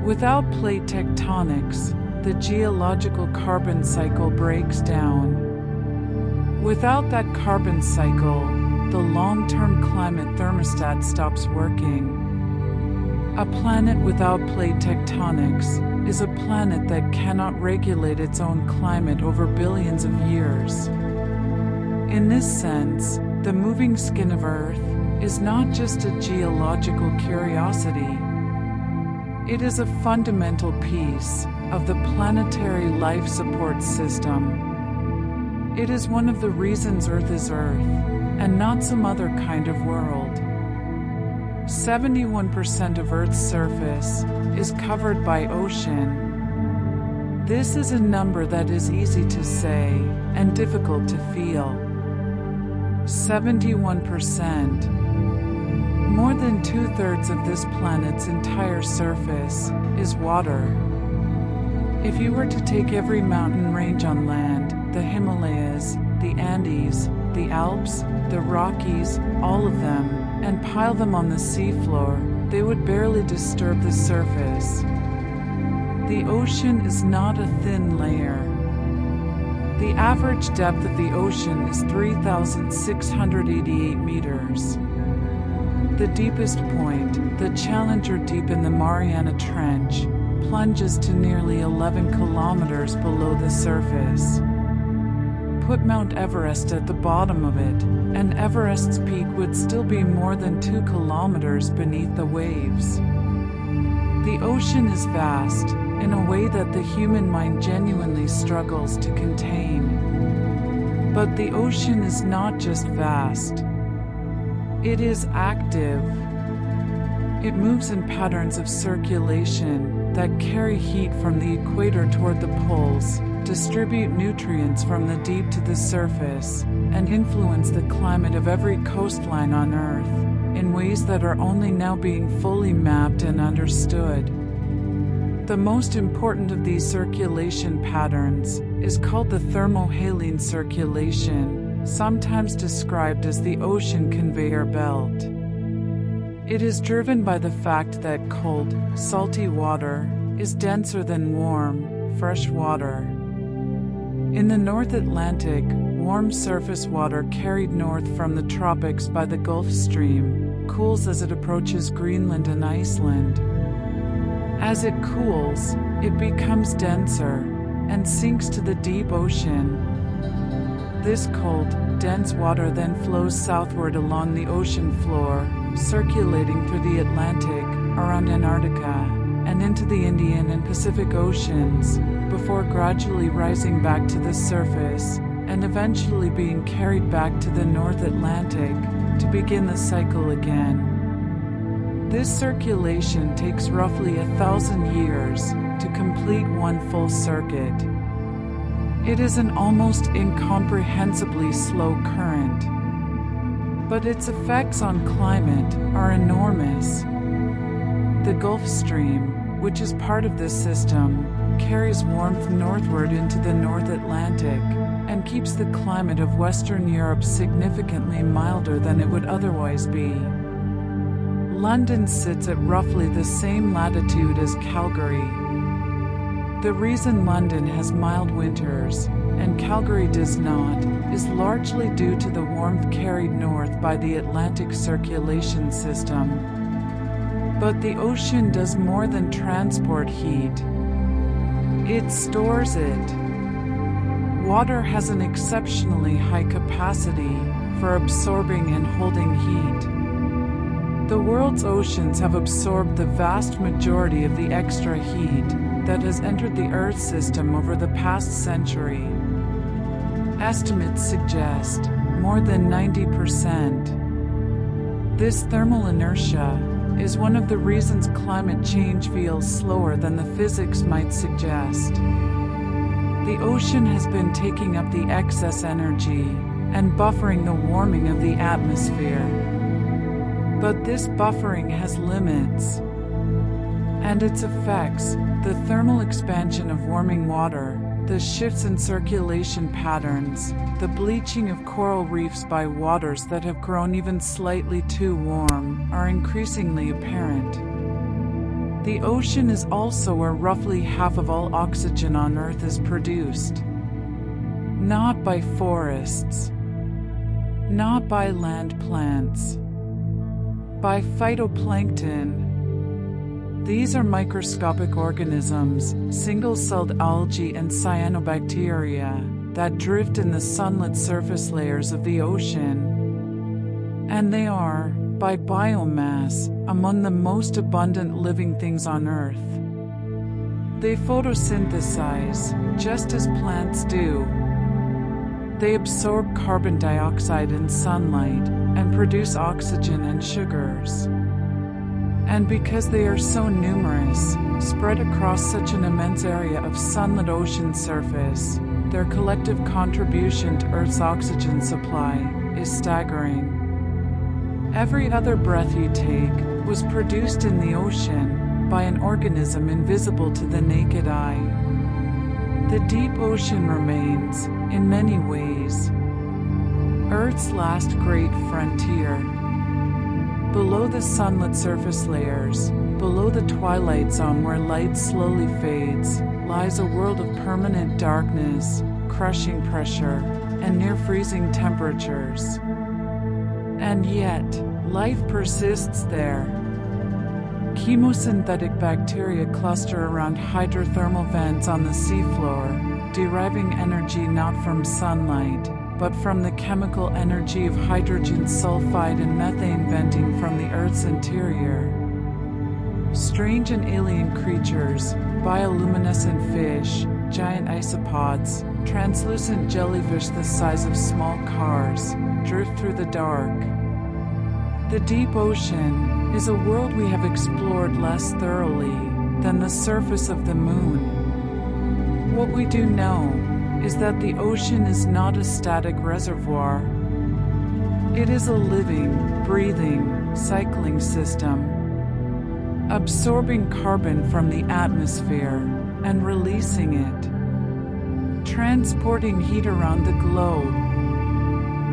A: Without plate tectonics, the geological carbon cycle breaks down. Without that carbon cycle, the long-term climate thermostat stops working. A planet without plate tectonics is a planet that cannot regulate its own climate over billions of years. In this sense, the moving skin of Earth is not just a geological curiosity. It is a fundamental piece of the planetary life support system. It is one of the reasons Earth is Earth, and not some other kind of world. 71% of Earth's surface is covered by ocean. This is a number that is easy to say and difficult to feel. 71%. More than 2/3 of this planet's entire surface is water. If you were to take every mountain range on land, the Himalayas, the Andes, the Alps, the Rockies, all of them, and pile them on the seafloor, they would barely disturb the surface. The ocean is not a thin layer. The average depth of the ocean is 3,688 meters. The deepest point, the Challenger Deep in the Mariana Trench, plunges to nearly 11 kilometers below the surface. Put Mount Everest at the bottom of it, and Everest's peak would still be more than 2 kilometers beneath the waves. The ocean is vast, in a way that the human mind genuinely struggles to contain. But the ocean is not just vast. It is active. It moves in patterns of circulation, that carry heat from the equator toward the poles, distribute nutrients from the deep to the surface, and influence the climate of every coastline on Earth in ways that are only now being fully mapped and understood. The most important of these circulation patterns is called the thermohaline circulation, sometimes described as the ocean conveyor belt. It is driven by the fact that cold, salty water is denser than warm, fresh water. In the North Atlantic, warm surface water carried north from the tropics by the Gulf Stream cools as it approaches Greenland and Iceland. As it cools, it becomes denser and sinks to the deep ocean. This cold, dense water then flows southward along the ocean floor, circulating through the Atlantic, around Antarctica, and into the Indian and Pacific Oceans, before gradually rising back to the surface, and eventually being carried back to the North Atlantic, to begin the cycle again. This circulation takes roughly 1,000 years to complete one full circuit. It is an almost incomprehensibly slow current, but its effects on climate are enormous. The Gulf Stream, which is part of this system, carries warmth northward into the North Atlantic and keeps the climate of Western Europe significantly milder than it would otherwise be. London sits at roughly the same latitude as Calgary. The reason London has mild winters, and Calgary does not, is largely due to the warmth carried north by the Atlantic circulation system. But the ocean does more than transport heat. It stores it. Water has an exceptionally high capacity for absorbing and holding heat. The world's oceans have absorbed the vast majority of the extra heat that has entered the Earth system over the past century. Estimates suggest more than 90%. This thermal inertia is one of the reasons climate change feels slower than the physics might suggest. The ocean has been taking up the excess energy and buffering the warming of the atmosphere. But this buffering has limits, and its effects, the thermal expansion of warming water, the shifts in circulation patterns, the bleaching of coral reefs by waters that have grown even slightly too warm, are increasingly apparent. The ocean is also where roughly half of all oxygen on Earth is produced. Not by forests, not by land plants, by phytoplankton. These are microscopic organisms, single-celled algae and cyanobacteria, that drift in the sunlit surface layers of the ocean. And they are, by biomass, among the most abundant living things on Earth. They photosynthesize, just as plants do. They absorb carbon dioxide and sunlight, and produce oxygen and sugars. And because they are so numerous, spread across such an immense area of sunlit ocean surface, their collective contribution to Earth's oxygen supply is staggering. Every other breath you take was produced in the ocean by an organism invisible to the naked eye. The deep ocean remains, in many ways, Earth's last great frontier. Below the sunlit surface layers, below the twilight zone where light slowly fades, lies a world of permanent darkness, crushing pressure, and near-freezing temperatures. And yet, life persists there. Chemosynthetic bacteria cluster around hydrothermal vents on the seafloor, deriving energy not from sunlight, but from the chemical energy of hydrogen sulfide and methane venting from the Earth's interior. Strange and alien creatures, bioluminescent fish, giant isopods, translucent jellyfish the size of small cars, drift through the dark. The deep ocean is a world we have explored less thoroughly than the surface of the moon. What we do know is that the ocean is not a static reservoir. It is a living, breathing, cycling system, absorbing carbon from the atmosphere and releasing it, transporting heat around the globe,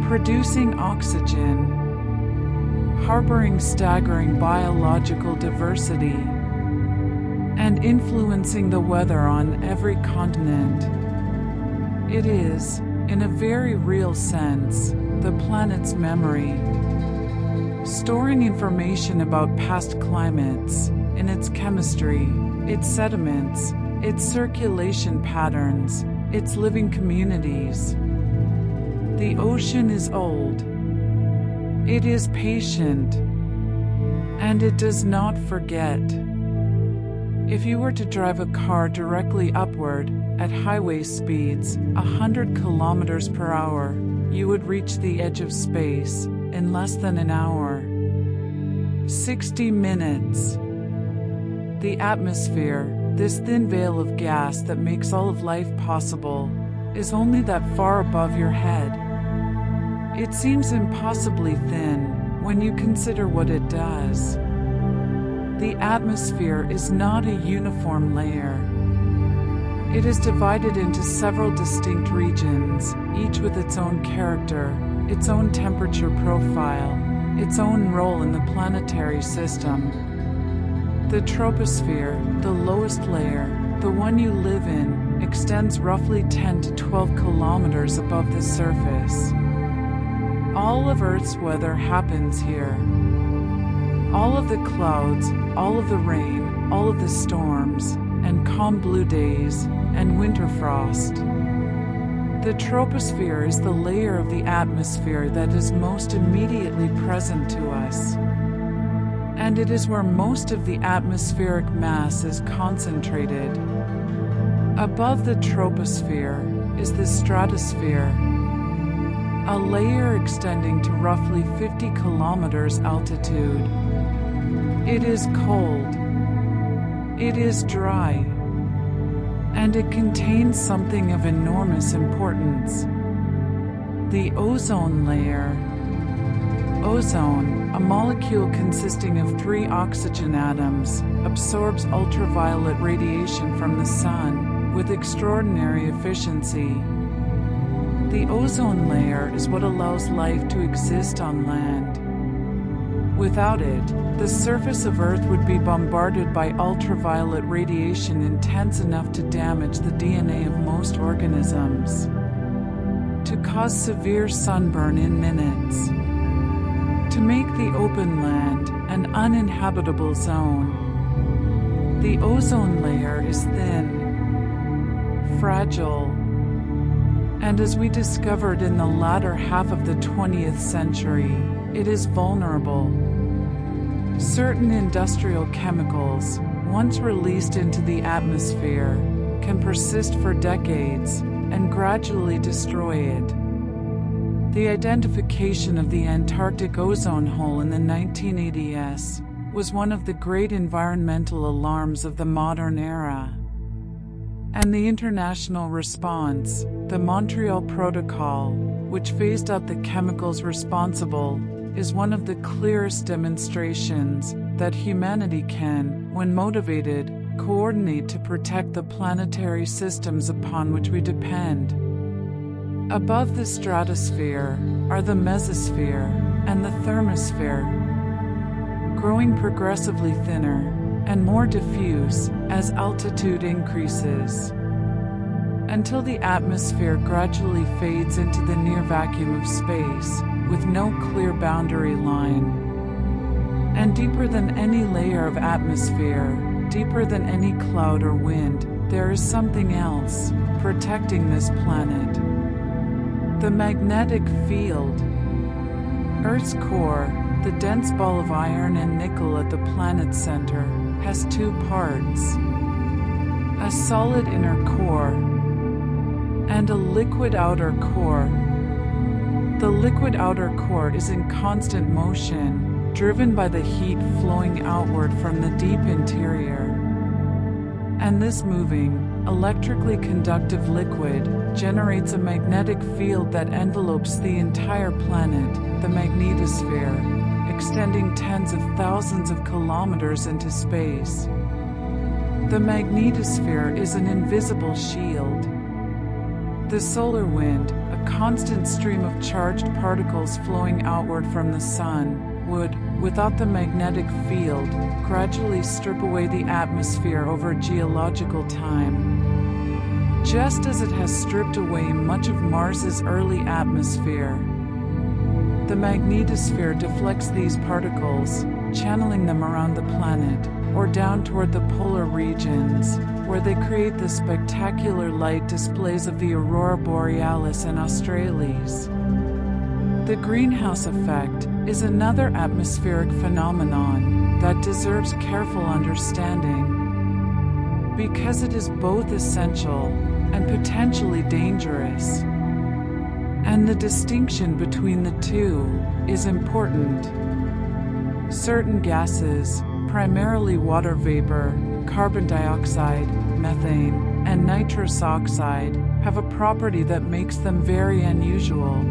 A: producing oxygen, harboring staggering biological diversity, and influencing the weather on every continent. It is, in a very real sense, the planet's memory, storing information about past climates, in its chemistry, its sediments, its circulation patterns, its living communities. The ocean is old. It is patient. And it does not forget. If you were to drive a car directly upward, at highway speeds, 100 kilometers per hour, you would reach the edge of space in less than an hour. 60 minutes. The atmosphere, this thin veil of gas that makes all of life possible, is only that far above your head. It seems impossibly thin when you consider what it does. The atmosphere is not a uniform layer. It is divided into several distinct regions, each with its own character, its own temperature profile, its own role in the planetary system. The troposphere, the lowest layer, the one you live in, extends roughly 10 to 12 kilometers above the surface. All of Earth's weather happens here. All of the clouds, all of the rain, all of the storms, and calm blue days, and winter frost. The troposphere is the layer of the atmosphere that is most immediately present to us. And it is where most of the atmospheric mass is concentrated. Above the troposphere is the stratosphere, a layer extending to roughly 50 kilometers altitude. It is cold. It is dry. And it contains something of enormous importance. The ozone layer. Ozone, a molecule consisting of 3 oxygen atoms, absorbs ultraviolet radiation from the sun with extraordinary efficiency. The ozone layer is what allows life to exist on land. Without it, the surface of Earth would be bombarded by ultraviolet radiation intense enough to damage the DNA of most organisms, to cause severe sunburn in minutes, to make the open land an uninhabitable zone. The ozone layer is thin, fragile, and as we discovered in the latter half of the 20th century, it is vulnerable. Certain industrial chemicals, once released into the atmosphere, can persist for decades and gradually destroy it. The identification of the Antarctic ozone hole in the 1980s was one of the great environmental alarms of the modern era. And the international response, the Montreal Protocol, which phased out the chemicals responsible, is one of the clearest demonstrations that humanity can, when motivated, coordinate to protect the planetary systems upon which we depend. Above the stratosphere are the mesosphere and the thermosphere, growing progressively thinner and more diffuse as altitude increases, until the atmosphere gradually fades into the near vacuum of space, with no clear boundary line. And deeper than any layer of atmosphere, deeper than any cloud or wind, there is something else, protecting this planet. The magnetic field. Earth's core, the dense ball of iron and nickel at the planet's center, has 2 parts. A solid inner core and a liquid outer core. The liquid outer core is in constant motion, driven by the heat flowing outward from the deep interior. And this moving, electrically conductive liquid generates a magnetic field that envelopes the entire planet, the magnetosphere, extending tens of thousands of kilometers into space. The magnetosphere is an invisible shield. The solar wind, a constant stream of charged particles flowing outward from the sun, would, without the magnetic field, gradually strip away the atmosphere over geological time. Just as it has stripped away much of Mars's early atmosphere. The magnetosphere deflects these particles, channeling them around the planet, or down toward the polar regions, where they create the spectacular light displays of the aurora borealis and australis. The greenhouse effect is another atmospheric phenomenon that deserves careful understanding, because it is both essential and potentially dangerous. And the distinction between the two is important. Certain gases, primarily water vapor, carbon dioxide, methane, and nitrous oxide, have a property that makes them very unusual.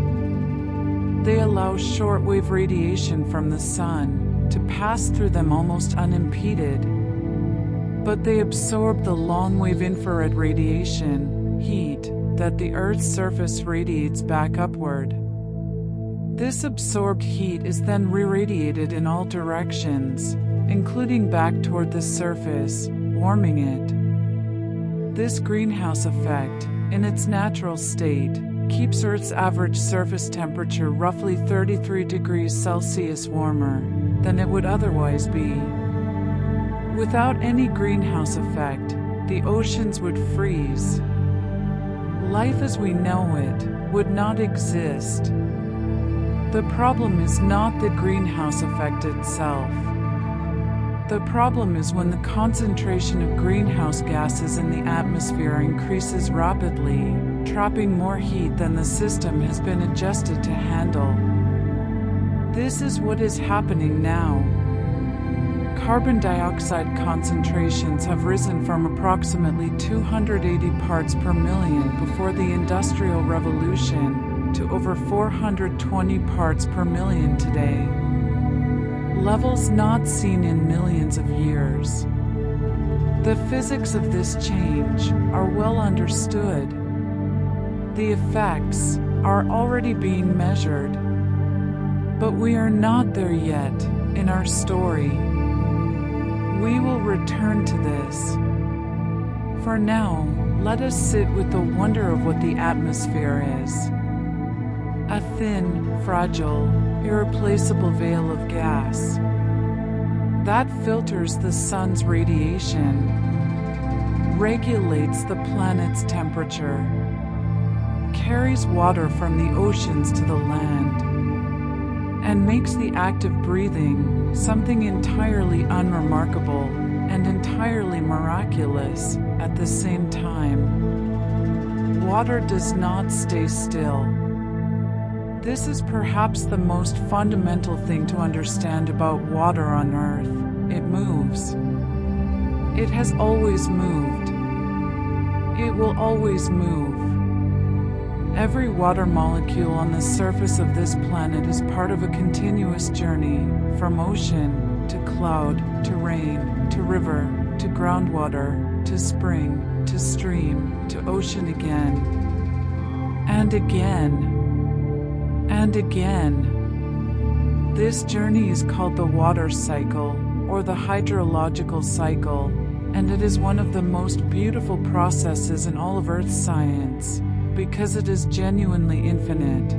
A: They allow shortwave radiation from the sun to pass through them almost unimpeded. But they absorb the long-wave infrared radiation, heat, that the Earth's surface radiates back upward. This absorbed heat is then re-radiated in all directions, including back toward the surface, warming it. This greenhouse effect, in its natural state, keeps Earth's average surface temperature roughly 33 degrees Celsius warmer than it would otherwise be. Without any greenhouse effect, the oceans would freeze. Life as we know it would not exist. The problem is not the greenhouse effect itself. The problem is when the concentration of greenhouse gases in the atmosphere increases rapidly, trapping more heat than the system has been adjusted to handle. This is what is happening now. Carbon dioxide concentrations have risen from approximately 280 parts per million before the Industrial Revolution to over 420 parts per million today. Levels not seen in millions of years. The physics of this change are well understood. The effects are already being measured. But we are not there yet in our story. We will return to this. For now, let us sit with the wonder of what the atmosphere is. A thin, fragile, irreplaceable veil of gas that filters the sun's radiation, regulates the planet's temperature, carries water from the oceans to the land, and makes the act of breathing something entirely unremarkable and entirely miraculous at the same time. Water does not stay still. This is perhaps the most fundamental thing to understand about water on Earth. It moves. It has always moved. It will always move. Every water molecule on the surface of this planet is part of a continuous journey, from ocean to cloud to rain to river to groundwater to spring to stream to ocean again. And again. And again. This journey is called the water cycle, or the hydrological cycle, and it is one of the most beautiful processes in all of Earth's science, because it is genuinely infinite.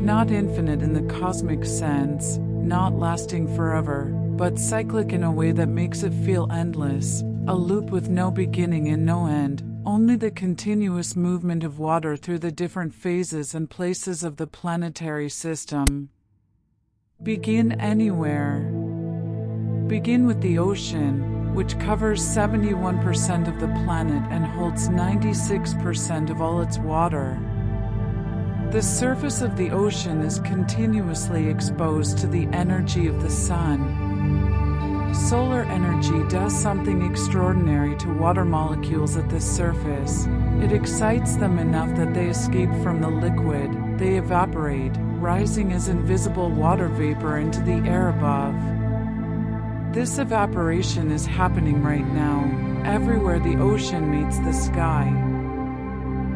A: Not infinite in the cosmic sense, not lasting forever, but cyclic in a way that makes it feel endless, a loop with no beginning and no end. Only the continuous movement of water through the different phases and places of the planetary system. Begin anywhere. Begin with the ocean, which covers 71% of the planet and holds 96% of all its water. The surface of the ocean is continuously exposed to the energy of the sun. Solar energy does something extraordinary to water molecules at the surface. It excites them enough that they escape from the liquid, they evaporate, rising as invisible water vapor into the air above. This evaporation is happening right now, everywhere the ocean meets the sky.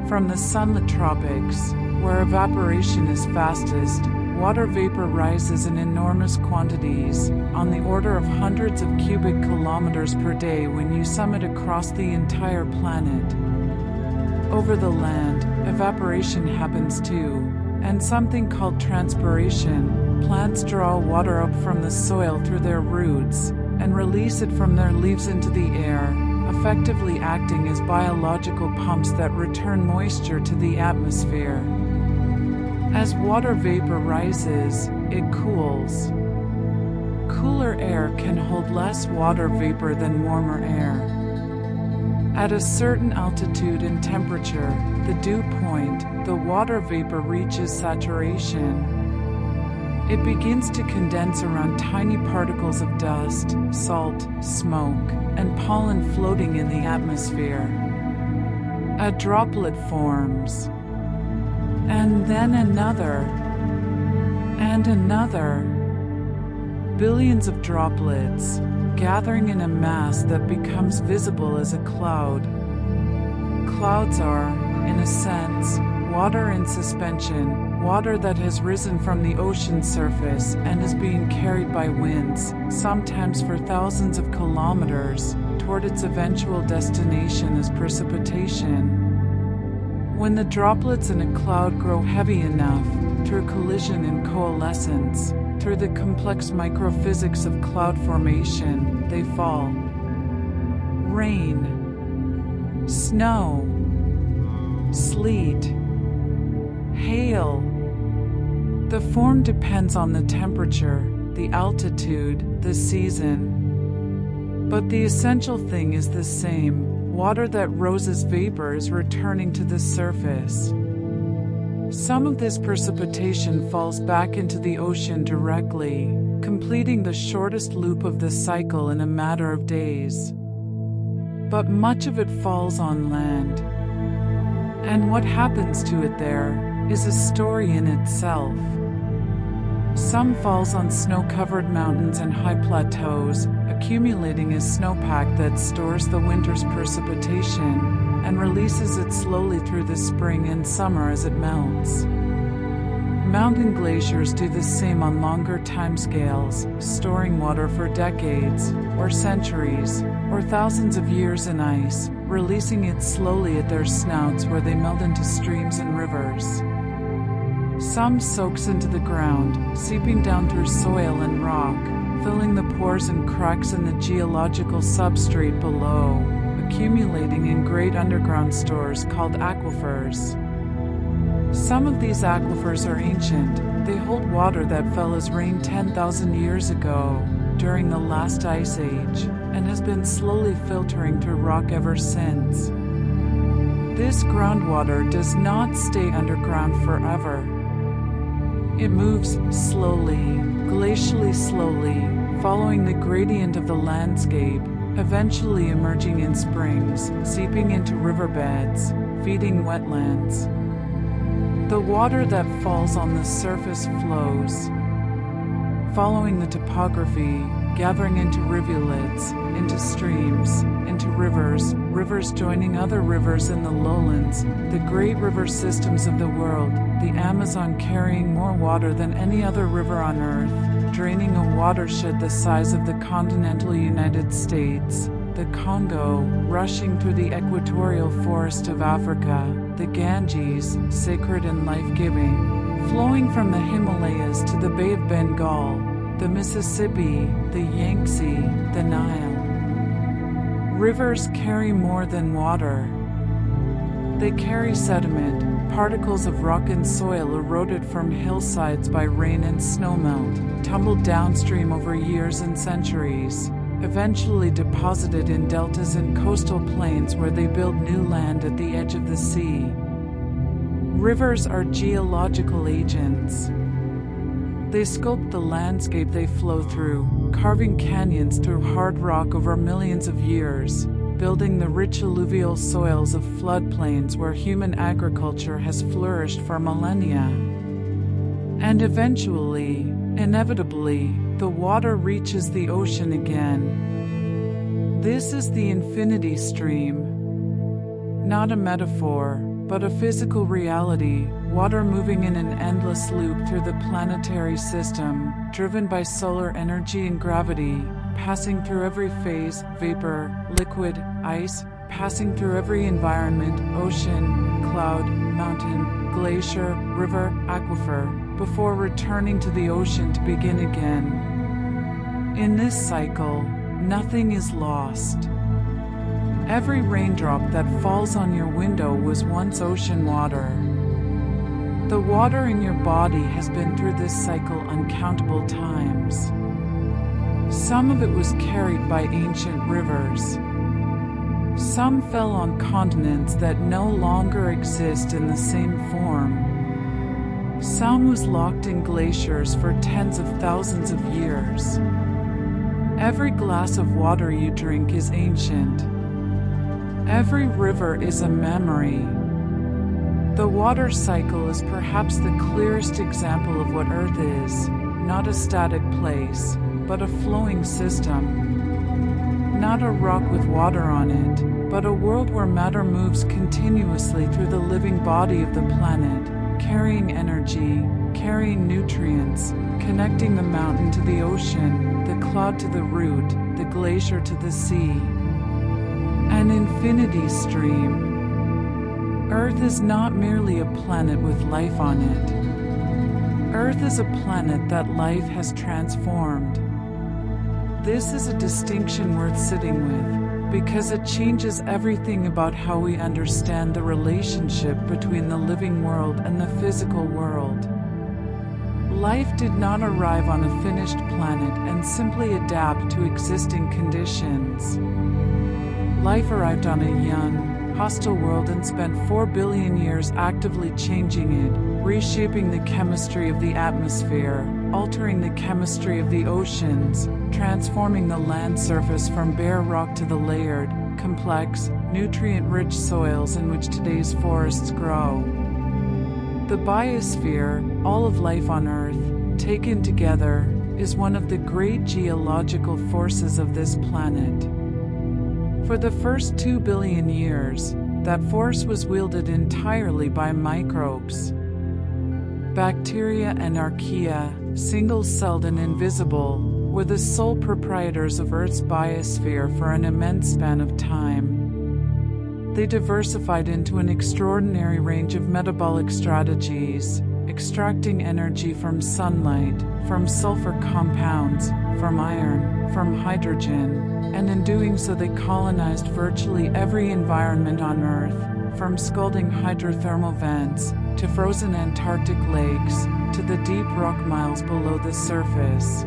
A: From the sunlit tropics, where evaporation is fastest, water vapor rises in enormous quantities, on the order of hundreds of cubic kilometers per day when you sum it across the entire planet. Over the land, evaporation happens too, and something called transpiration. Plants draw water up from the soil through their roots, and release it from their leaves into the air, effectively acting as biological pumps that return moisture to the atmosphere. As water vapor rises, it cools. Cooler air can hold less water vapor than warmer air. At a certain altitude and temperature, the dew point, the water vapor reaches saturation. It begins to condense around tiny particles of dust, salt, smoke, and pollen floating in the atmosphere. A droplet forms. And then another, and another. Billions of droplets, gathering in a mass that becomes visible as a cloud. Clouds are, in a sense, water in suspension, water that has risen from the ocean surface and is being carried by winds, sometimes for thousands of kilometers, toward its eventual destination as precipitation. When the droplets in a cloud grow heavy enough, through collision and coalescence, through the complex microphysics of cloud formation, they fall. Rain, snow, sleet, hail. The form depends on the temperature, the altitude, the season. But the essential thing is the same. Water that rose as vapor is returning to the surface. Some of this precipitation falls back into the ocean directly, completing the shortest loop of the cycle in a matter of days. But much of it falls on land. And what happens to it there is a story in itself. Some falls on snow-covered mountains and high plateaus, accumulating as snowpack that stores the winter's precipitation and releases it slowly through the spring and summer as it melts. Mountain glaciers do the same on longer timescales, storing water for decades, or centuries, or thousands of years in ice, releasing it slowly at their snouts where they melt into streams and rivers. Some soaks into the ground, seeping down through soil and rock, filling the pores and cracks in the geological substrate below, accumulating in great underground stores called aquifers. Some of these aquifers are ancient. They hold water that fell as rain 10,000 years ago, during the last ice age, and has been slowly filtering through rock ever since. This groundwater does not stay underground forever. It moves slowly, glacially slowly, following the gradient of the landscape, eventually emerging in springs, seeping into riverbeds, feeding wetlands. The water that falls on the surface flows, following the topography, gathering into rivulets, into streams, into rivers, rivers joining other rivers in the lowlands, the great river systems of the world, the Amazon carrying more water than any other river on Earth, draining a watershed the size of the continental United States, the Congo, rushing through the equatorial forest of Africa, the Ganges, sacred and life-giving, flowing from the Himalayas to the Bay of Bengal, the Mississippi, the Yangtze, the Nile. Rivers carry more than water. They carry sediment, particles of rock and soil eroded from hillsides by rain and snowmelt, tumbled downstream over years and centuries, eventually deposited in deltas and coastal plains where they build new land at the edge of the sea. Rivers are geological agents. They sculpt the landscape they flow through, carving canyons through hard rock over millions of years, building the rich alluvial soils of floodplains where human agriculture has flourished for millennia. And eventually, inevitably, the water reaches the ocean again. This is the infinity stream. Not a metaphor, but a physical reality, water moving in an endless loop through the planetary system, driven by solar energy and gravity, passing through every phase, vapor, liquid, ice, passing through every environment, ocean, cloud, mountain, glacier, river, aquifer, before returning to the ocean to begin again. In this cycle, nothing is lost. Every raindrop that falls on your window was once ocean water. The water in your body has been through this cycle uncountable times. Some of it was carried by ancient rivers. Some fell on continents that no longer exist in the same form. Some was locked in glaciers for tens of thousands of years. Every glass of water you drink is ancient. Every river is a memory. The water cycle is perhaps the clearest example of what Earth is, not a static place, but a flowing system. Not a rock with water on it, but a world where matter moves continuously through the living body of the planet, carrying energy, carrying nutrients, connecting the mountain to the ocean, the cloud to the root, the glacier to the sea. An infinity stream. Earth is not merely a planet with life on it. Earth is a planet that life has transformed. This is a distinction worth sitting with, because it changes everything about how we understand the relationship between the living world and the physical world. Life did not arrive on a finished planet and simply adapt to existing conditions. Life arrived on a young, hostile world and spent 4 billion years actively changing it, reshaping the chemistry of the atmosphere, altering the chemistry of the oceans, transforming the land surface from bare rock to the layered, complex, nutrient-rich soils in which today's forests grow. The biosphere, all of life on Earth, taken together, is one of the great geological forces of this planet. For the first 2 billion years, that force was wielded entirely by microbes. Bacteria and archaea, single-celled and invisible, were the sole proprietors of Earth's biosphere for an immense span of time. They diversified into an extraordinary range of metabolic strategies, extracting energy from sunlight, from sulfur compounds, from iron, from hydrogen, and in doing so they colonized virtually every environment on Earth, from scalding hydrothermal vents, to frozen Antarctic lakes, to the deep rock miles below the surface.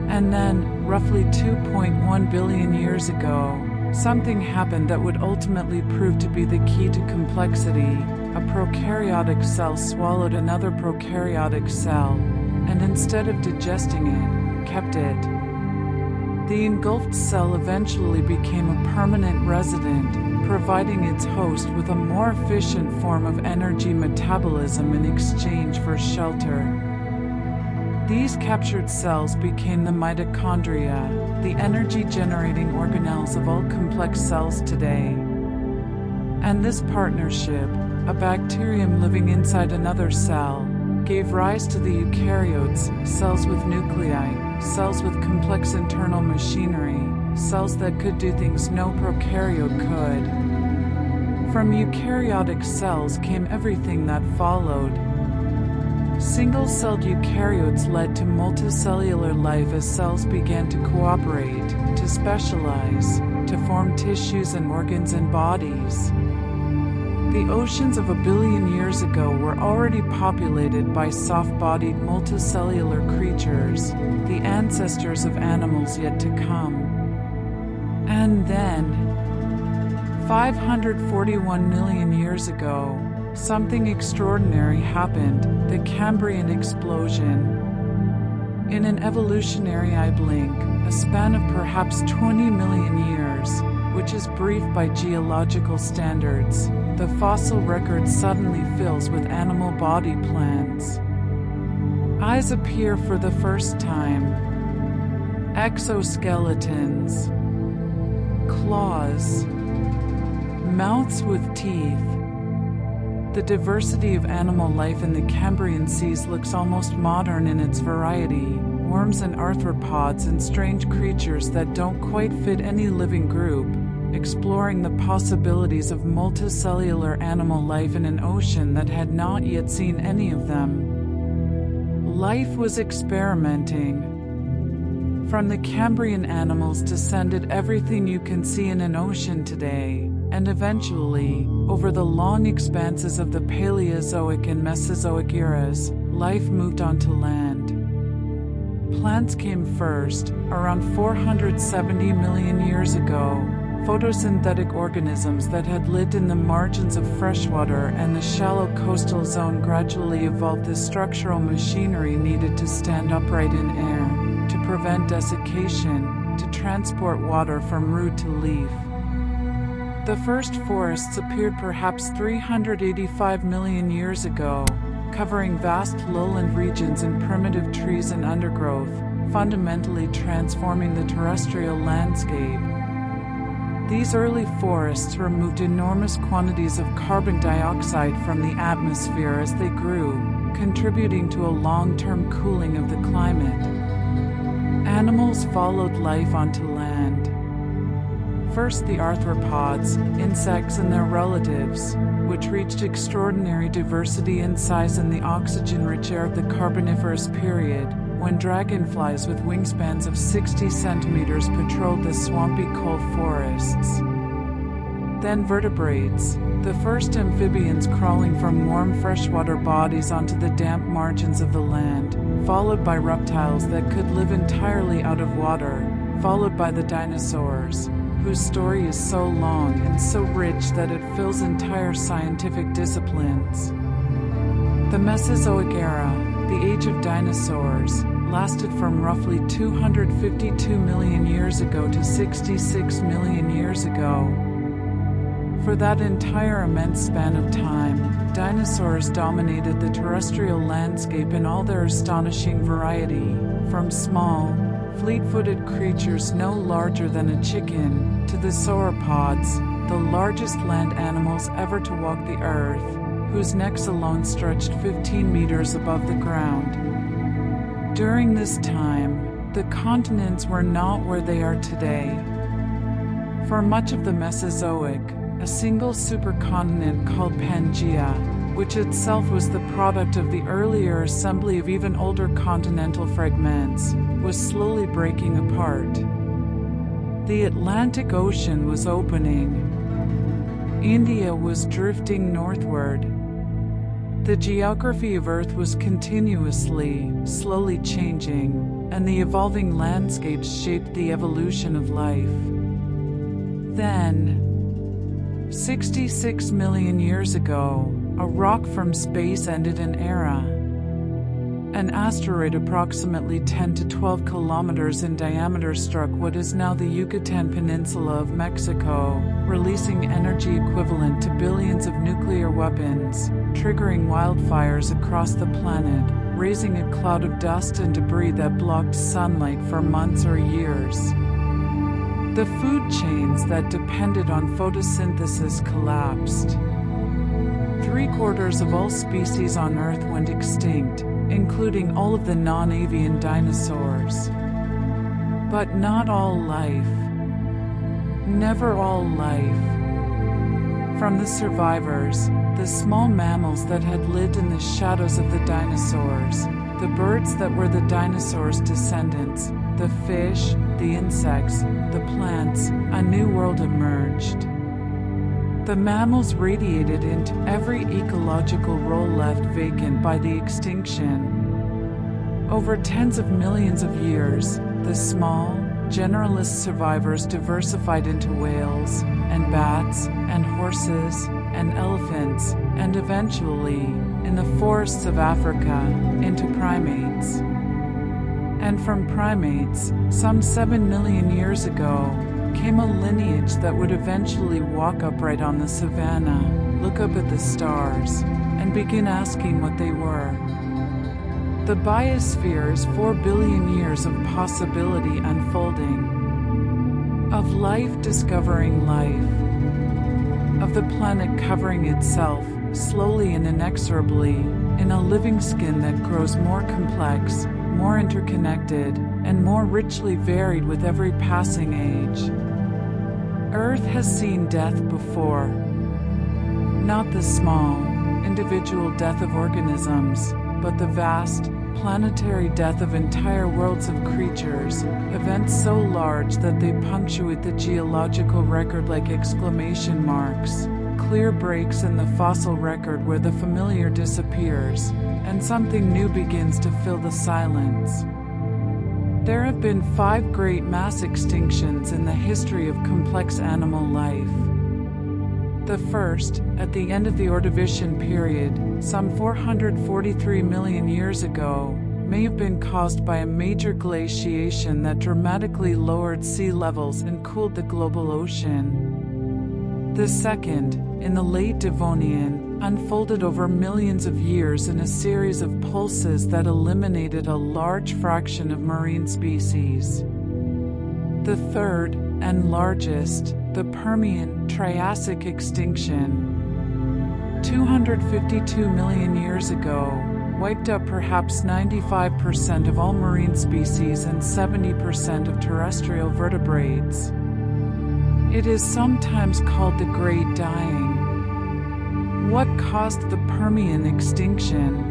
A: And then, roughly 2.1 billion years ago, something happened that would ultimately prove to be the key to complexity. A prokaryotic cell swallowed another prokaryotic cell, and instead of digesting it, kept it. The engulfed cell eventually became a permanent resident, providing its host with a more efficient form of energy metabolism in exchange for shelter. These captured cells became the mitochondria, the energy-generating organelles of all complex cells today. And this partnership, a bacterium living inside another cell, gave rise to the eukaryotes, cells with nuclei, cells with complex internal machinery, cells that could do things no prokaryote could. From eukaryotic cells came everything that followed. Single-celled eukaryotes led to multicellular life as cells began to cooperate, to specialize, to form tissues and organs and bodies. The oceans of 1 billion years ago were already populated by soft-bodied multicellular creatures, the ancestors of animals yet to come. And then, 541 million years ago, something extraordinary happened, the Cambrian Explosion. In an evolutionary eye blink, a span of perhaps 20 million years, which is brief by geological standards, the fossil record suddenly fills with animal body plans. Eyes appear for the first time. Exoskeletons. Claws. Mouths with teeth. The diversity of animal life in the Cambrian seas looks almost modern in its variety. Worms and arthropods and strange creatures that don't quite fit any living group, exploring the possibilities of multicellular animal life in an ocean that had not yet seen any of them. Life was experimenting. From the Cambrian animals descended everything you can see in an ocean today, and eventually, over the long expanses of the Paleozoic and Mesozoic eras, life moved onto land. Plants came first, around 470 million years ago. Photosynthetic organisms that had lived in the margins of freshwater and the shallow coastal zone gradually evolved the structural machinery needed to stand upright in air, to prevent desiccation, to transport water from root to leaf. The first forests appeared perhaps 385 million years ago, covering vast lowland regions and primitive trees and undergrowth, fundamentally transforming the terrestrial landscape. These early forests removed enormous quantities of carbon dioxide from the atmosphere as they grew, contributing to a long-term cooling of the climate. Animals followed life onto land. First the arthropods, insects and their relatives, which reached extraordinary diversity and size in the oxygen-rich air of the Carboniferous period, when dragonflies with wingspans of 60 centimeters patrolled the swampy coal forests. Then vertebrates, the first amphibians crawling from warm freshwater bodies onto the damp margins of the land, followed by reptiles that could live entirely out of water, followed by the dinosaurs, whose story is so long and so rich that it fills entire scientific disciplines. The Mesozoic era, the age of dinosaurs, lasted from roughly 252 million years ago to 66 million years ago. For that entire immense span of time, dinosaurs dominated the terrestrial landscape in all their astonishing variety, from small, fleet-footed creatures no larger than a chicken, to the sauropods, the largest land animals ever to walk the earth, whose necks alone stretched 15 meters above the ground. During this time, the continents were not where they are today. For much of the Mesozoic, a single supercontinent called Pangaea, which itself was the product of the earlier assembly of even older continental fragments, was slowly breaking apart. The Atlantic Ocean was opening. India was drifting northward. The geography of Earth was continuously, slowly changing, and the evolving landscapes shaped the evolution of life. Then, 66 million years ago, a rock from space ended an era. An asteroid approximately 10 to 12 kilometers in diameter struck what is now the Yucatan Peninsula of Mexico, releasing energy equivalent to billions of nuclear weapons, triggering wildfires across the planet, raising a cloud of dust and debris that blocked sunlight for months or years. The food chains that depended on photosynthesis collapsed. 3/4 of all species on Earth went extinct, including all of the non-avian dinosaurs. But not all life. Never all life. From the survivors, the small mammals that had lived in the shadows of the dinosaurs, the birds that were the dinosaurs' descendants, the fish, the insects, the plants, a new world emerged. The mammals radiated into every ecological role left vacant by the extinction. Over tens of millions of years, the small, generalist survivors diversified into whales, and bats, and horses, and elephants, and eventually, in the forests of Africa, into primates. And from primates, some 7 million years ago, came a lineage that would eventually walk upright on the savanna, look up at the stars, and begin asking what they were. The biosphere is 4 billion years of possibility unfolding, of life discovering life, of the planet covering itself, slowly and inexorably, in a living skin that grows more complex, more interconnected, and more richly varied with every passing age. Earth has seen death before. Not the small, individual death of organisms, but the vast, planetary death of entire worlds of creatures, events so large that they punctuate the geological record like exclamation marks, clear breaks in the fossil record where the familiar disappears, and something new begins to fill the silence. There have been 5 great mass extinctions in the history of complex animal life. The first, at the end of the Ordovician period, some 443 million years ago, may have been caused by a major glaciation that dramatically lowered sea levels and cooled the global ocean. The second, in the late Devonian, unfolded over millions of years in a series of pulses that eliminated a large fraction of marine species. The third, and largest, the Permian-Triassic extinction, 252 million years ago, wiped out perhaps 95% of all marine species and 70% of terrestrial vertebrates. It is sometimes called the Great Dying. What caused the Permian extinction?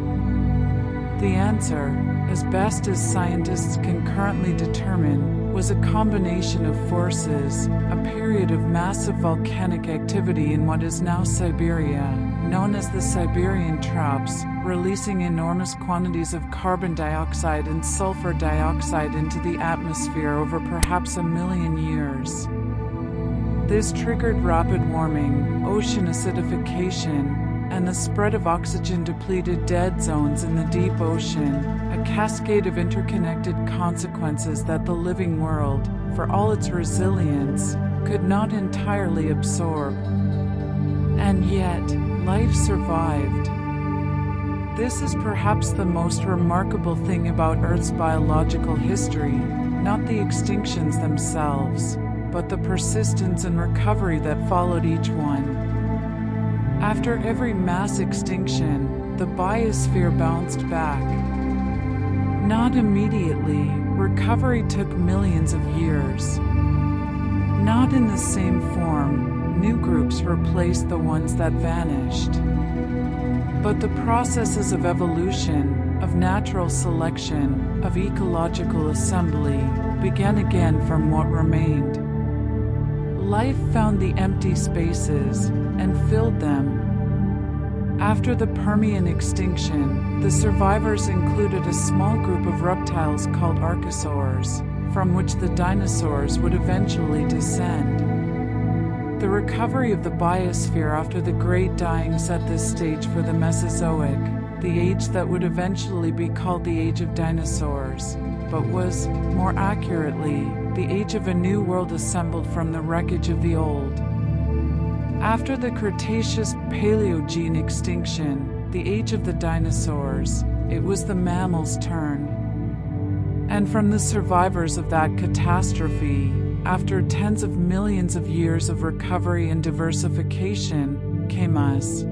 A: The answer, as best as scientists can currently determine, was a combination of forces, a period of massive volcanic activity in what is now Siberia, known as the Siberian Traps, releasing enormous quantities of carbon dioxide and sulfur dioxide into the atmosphere over perhaps 1 million years. This triggered rapid warming, ocean acidification, and the spread of oxygen-depleted dead zones in the deep ocean, a cascade of interconnected consequences that the living world, for all its resilience, could not entirely absorb. And yet, life survived. This is perhaps the most remarkable thing about Earth's biological history, not the extinctions themselves, but the persistence and recovery that followed each one. After every mass extinction, the biosphere bounced back. Not immediately, recovery took millions of years. Not in the same form, new groups replaced the ones that vanished. But the processes of evolution, of natural selection, of ecological assembly, began again from what remained. Life found the empty spaces and filled them. After the Permian extinction, the survivors included a small group of reptiles called archosaurs, from which the dinosaurs would eventually descend. The recovery of the biosphere after the Great Dying set the stage for the Mesozoic, the age that would eventually be called the Age of Dinosaurs, but was, more accurately, the age of a new world assembled from the wreckage of the old. After the Cretaceous-Paleogene extinction, the age of the dinosaurs, it was the mammals' turn. And from the survivors of that catastrophe, after tens of millions of years of recovery and diversification, came us.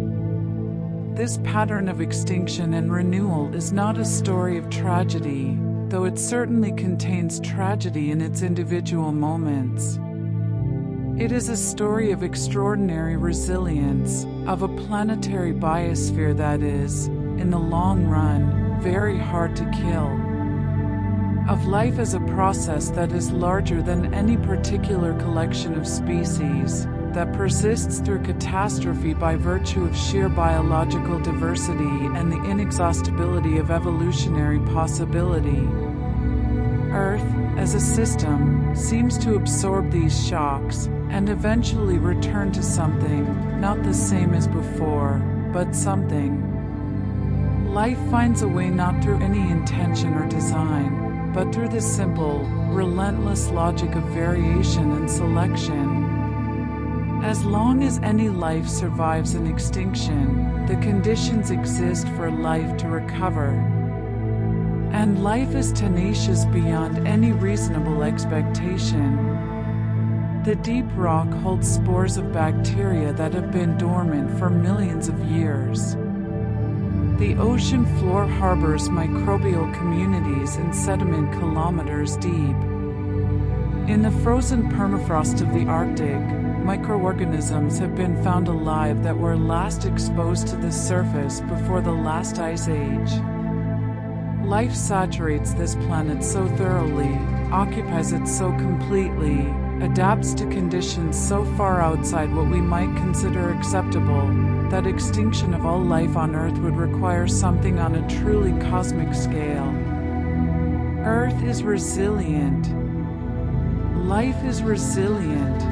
A: This pattern of extinction and renewal is not a story of tragedy, though it certainly contains tragedy in its individual moments. It is a story of extraordinary resilience, of a planetary biosphere that is, in the long run, very hard to kill. Of life as a process that is larger than any particular collection of species, that persists through catastrophe by virtue of sheer biological diversity and the inexhaustibility of evolutionary possibility. Earth, as a system, seems to absorb these shocks, and eventually return to something, not the same as before, but something. Life finds a way not through any intention or design, but through the simple, relentless logic of variation and selection. As long as any life survives an extinction, the conditions exist for life to recover. And life is tenacious beyond any reasonable expectation. The deep rock holds spores of bacteria that have been dormant for millions of years. The ocean floor harbors microbial communities in sediment kilometers deep. In the frozen permafrost of the Arctic, microorganisms have been found alive that were last exposed to the surface before the last ice age. Life saturates this planet so thoroughly, occupies it so completely, adapts to conditions so far outside what we might consider acceptable, that extinction of all life on Earth would require something on a truly cosmic scale. Earth is resilient. Life is resilient.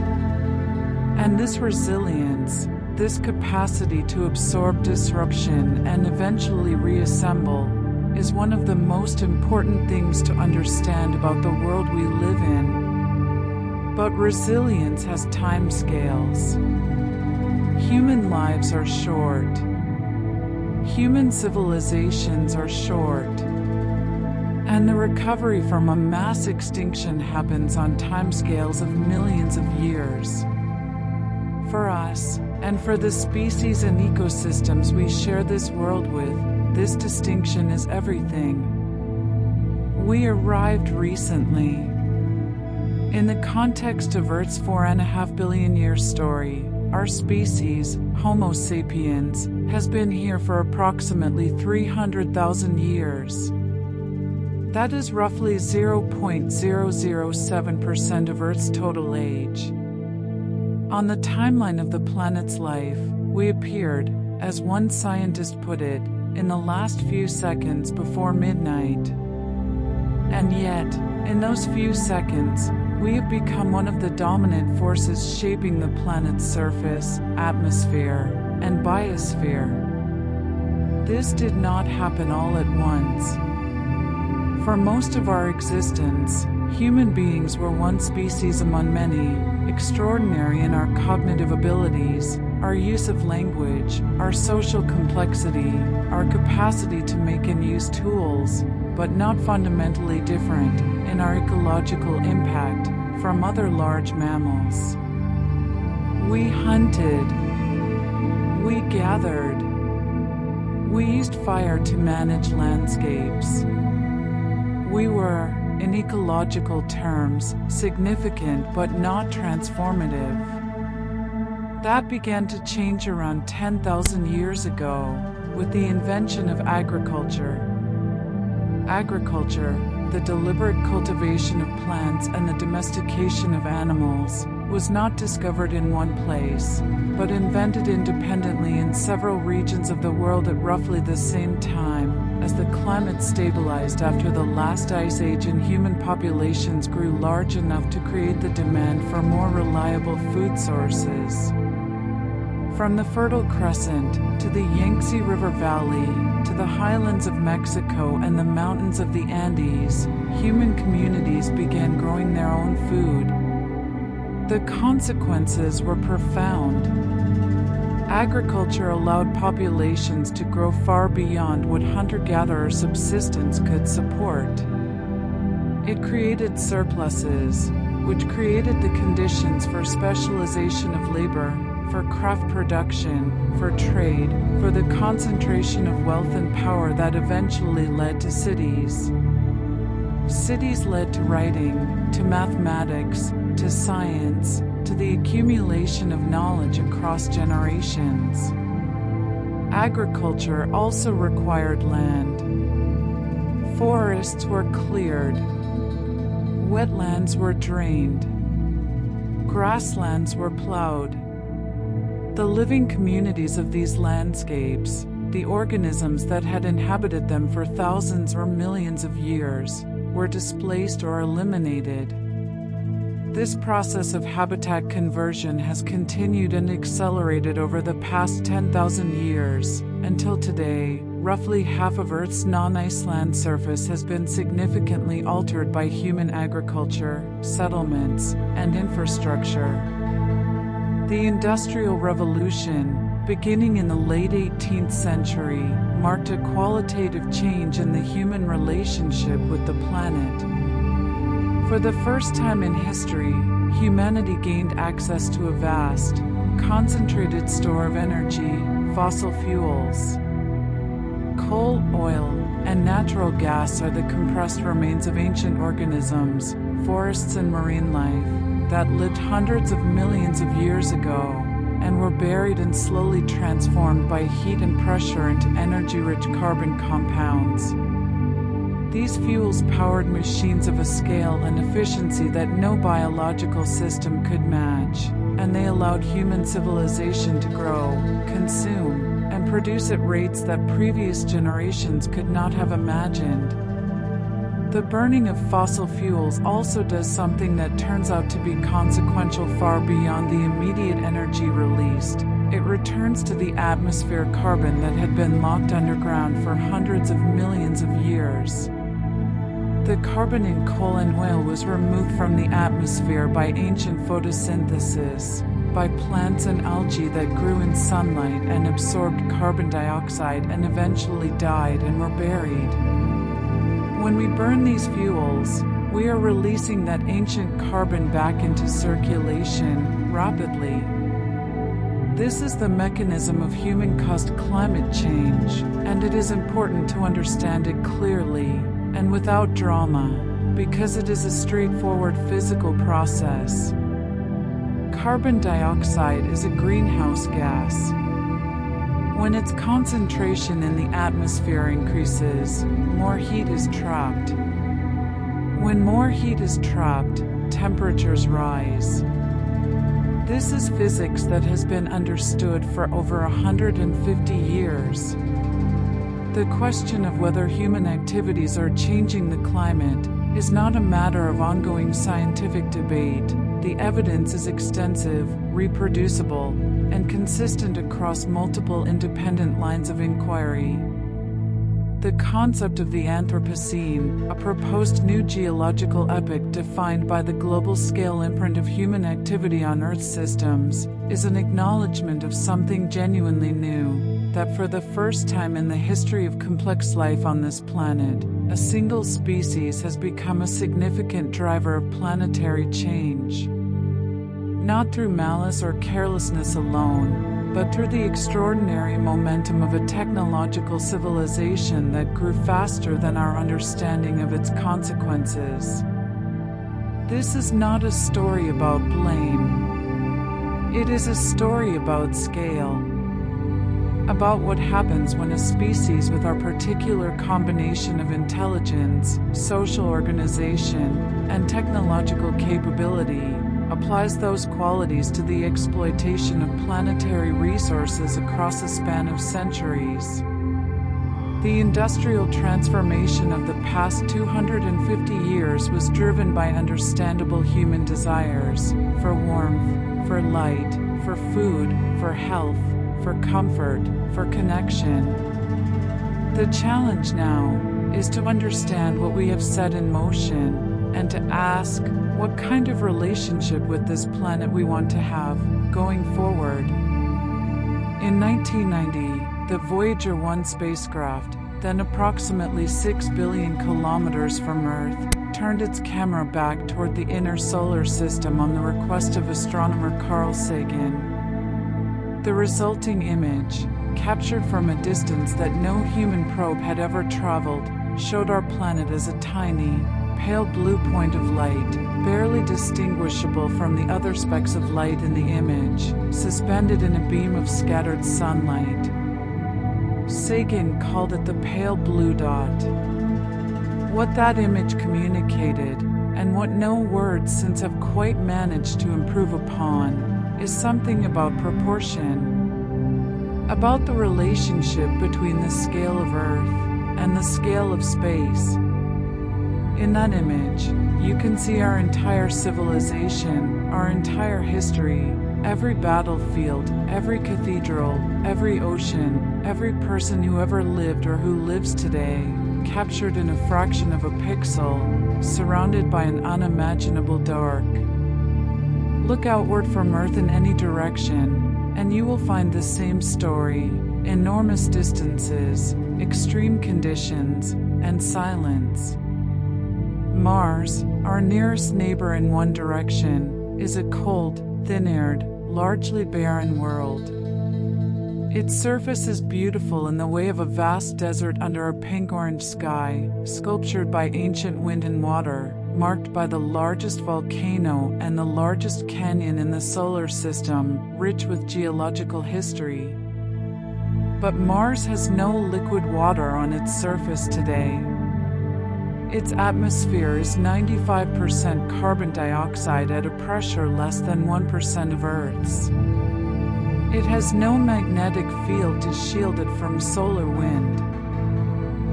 A: And this resilience, this capacity to absorb disruption and eventually reassemble, is one of the most important things to understand about the world we live in. But resilience has timescales. Human lives are short. Human civilizations are short. And the recovery from a mass extinction happens on timescales of millions of years. For us, and for the species and ecosystems we share this world with, this distinction is everything. We arrived recently. In the context of Earth's 4.5 billion year story, our species, Homo sapiens, has been here for approximately 300,000 years. That is roughly 0.007% of Earth's total age. On the timeline of the planet's life, we appeared, as one scientist put it, in the last few seconds before midnight. And yet, in those few seconds, we have become one of the dominant forces shaping the planet's surface, atmosphere, and biosphere. This did not happen all at once. For most of our existence, human beings were one species among many, extraordinary in our cognitive abilities, our use of language, our social complexity, our capacity to make and use tools, but not fundamentally different in our ecological impact from other large mammals. We hunted. We gathered. We used fire to manage landscapes. We were, in ecological terms, significant but not transformative. That began to change around 10,000 years ago, with the invention of agriculture. Agriculture, the deliberate cultivation of plants and the domestication of animals, was not discovered in one place, but invented independently in several regions of the world at roughly the same time, as the climate stabilized after the last ice age and human populations grew large enough to create the demand for more reliable food sources. From the Fertile Crescent, to the Yangtze River Valley, to the highlands of Mexico and the mountains of the Andes, human communities began growing their own food. The consequences were profound. Agriculture allowed populations to grow far beyond what hunter-gatherer subsistence could support. It created surpluses, which created the conditions for specialization of labor, for craft production, for trade, for the concentration of wealth and power that eventually led to cities. Cities led to writing, to mathematics, to science, to the accumulation of knowledge across generations. Agriculture also required land. Forests were cleared. Wetlands were drained. Grasslands were plowed. The living communities of these landscapes, the organisms that had inhabited them for thousands or millions of years, were displaced or eliminated. This process of habitat conversion has continued and accelerated over the past 10,000 years, Until today, roughly half of Earth's non-ice land surface has been significantly altered by human agriculture, settlements, and infrastructure. The Industrial Revolution, beginning in the late 18th century, marked a qualitative change in the human relationship with the planet. For the first time in history, humanity gained access to a vast, concentrated store of energy, fossil fuels. Coal, oil, and natural gas are the compressed remains of ancient organisms, forests and marine life, that lived hundreds of millions of years ago, and were buried and slowly transformed by heat and pressure into energy-rich carbon compounds. These fuels powered machines of a scale and efficiency that no biological system could match, and they allowed human civilization to grow, consume, and produce at rates that previous generations could not have imagined. The burning of fossil fuels also does something that turns out to be consequential far beyond the immediate energy released. It returns to the atmosphere carbon that had been locked underground for hundreds of millions of years. The carbon in coal and oil was removed from the atmosphere by ancient photosynthesis, by plants and algae that grew in sunlight and absorbed carbon dioxide and eventually died and were buried. When we burn these fuels, we are releasing that ancient carbon back into circulation rapidly. This is the mechanism of human-caused climate change, and it is important to understand it clearly and without drama, because it is a straightforward physical process. Carbon dioxide is a greenhouse gas. When its concentration in the atmosphere increases, more heat is trapped. When more heat is trapped, temperatures rise. This is physics that has been understood for over 150 years. The question of whether human activities are changing the climate is not a matter of ongoing scientific debate. The evidence is extensive, reproducible, and consistent across multiple independent lines of inquiry. The concept of the Anthropocene, a proposed new geological epoch defined by the global scale imprint of human activity on Earth's systems, is an acknowledgement of something genuinely new. That for the first time in the history of complex life on this planet, a single species has become a significant driver of planetary change. Not through malice or carelessness alone, but through the extraordinary momentum of a technological civilization that grew faster than our understanding of its consequences. This is not a story about blame. It is a story about scale. About what happens when a species with our particular combination of intelligence, social organization, and technological capability applies those qualities to the exploitation of planetary resources across a span of centuries. The industrial transformation of the past 250 years was driven by understandable human desires for warmth, for light, for food, for health, for comfort, for connection. The challenge now is to understand what we have set in motion and to ask what kind of relationship with this planet we want to have going forward. In 1990, the Voyager 1 spacecraft, then approximately 6 billion kilometers from Earth, turned its camera back toward the inner solar system on the request of astronomer Carl Sagan. The resulting image, captured from a distance that no human probe had ever traveled, showed our planet as a tiny, pale blue point of light, barely distinguishable from the other specks of light in the image, suspended in a beam of scattered sunlight. Sagan called it the pale blue dot. What that image communicated, and what no words since have quite managed to improve upon, is something about proportion, about the relationship between the scale of Earth and the scale of space. In that image, you can see our entire civilization, our entire history, every battlefield, every cathedral, every ocean, every person who ever lived or who lives today, captured in a fraction of a pixel, surrounded by an unimaginable dark. Look outward from Earth in any direction, and you will find the same story: enormous distances, extreme conditions, and silence. Mars, our nearest neighbor in one direction, is a cold, thin-aired, largely barren world. Its surface is beautiful in the way of a vast desert under a pink-orange sky, sculptured by ancient wind and water, marked by the largest volcano and the largest canyon in the solar system, rich with geological history. But Mars has no liquid water on its surface today. Its atmosphere is 95% carbon dioxide at a pressure less than 1% of Earth's. It has no magnetic field to shield it from solar wind.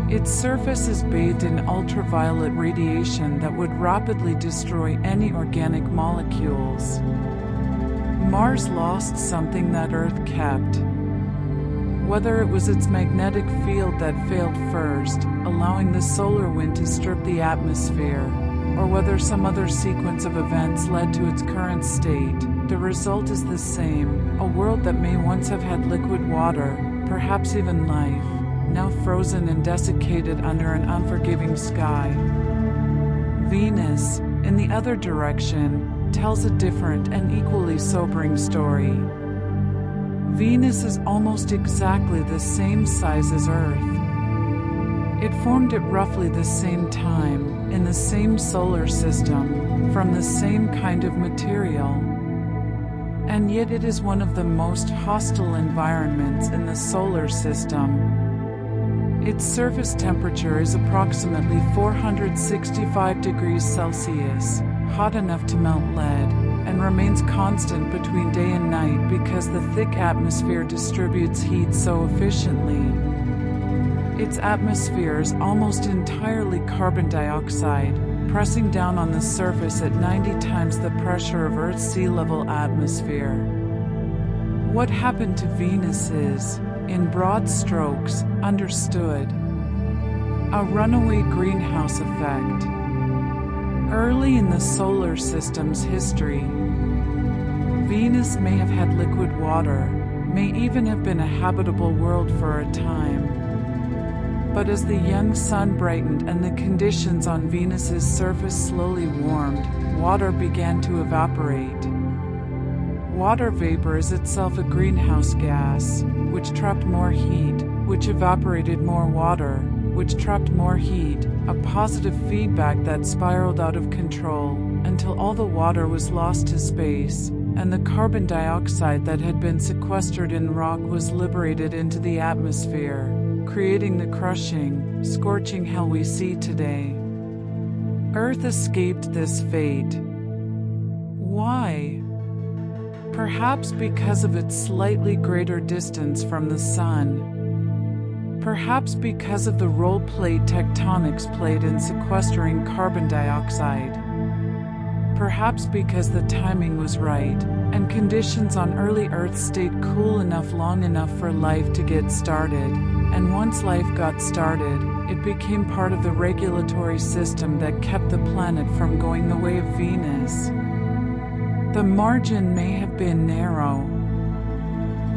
A: Its surface is bathed in ultraviolet radiation that would rapidly destroy any organic molecules. Mars lost something that Earth kept. Whether it was its magnetic field that failed first, allowing the solar wind to strip the atmosphere, or whether some other sequence of events led to its current state, the result is the same: a world that may once have had liquid water, perhaps even life, now frozen and desiccated under an unforgiving sky. Venus, in the other direction, tells a different and equally sobering story. Venus is almost exactly the same size as Earth. It formed at roughly the same time, in the same solar system, from the same kind of material. And yet it is one of the most hostile environments in the solar system. Its surface temperature is approximately 465 degrees Celsius, hot enough to melt lead, and remains constant between day and night because the thick atmosphere distributes heat so efficiently. Its atmosphere is almost entirely carbon dioxide, pressing down on the surface at 90 times the pressure of Earth's sea level atmosphere. What happened to Venus is, in broad strokes, understood: a runaway greenhouse effect. Early in the solar system's history, Venus may have had liquid water, may even have been a habitable world for a time. But as the young sun brightened and the conditions on Venus's surface slowly warmed, water began to evaporate. Water vapor is itself a greenhouse gas, which trapped more heat, which evaporated more water, which trapped more heat, a positive feedback that spiraled out of control, until all the water was lost to space, and the carbon dioxide that had been sequestered in rock was liberated into the atmosphere, creating the crushing, scorching hell we see today. Earth escaped this fate. Why? Perhaps because of its slightly greater distance from the Sun. Perhaps because of the role plate tectonics played in sequestering carbon dioxide. Perhaps because the timing was right, and conditions on early Earth stayed cool enough long enough for life to get started, and once life got started, it became part of the regulatory system that kept the planet from going the way of Venus. The margin may have been narrow.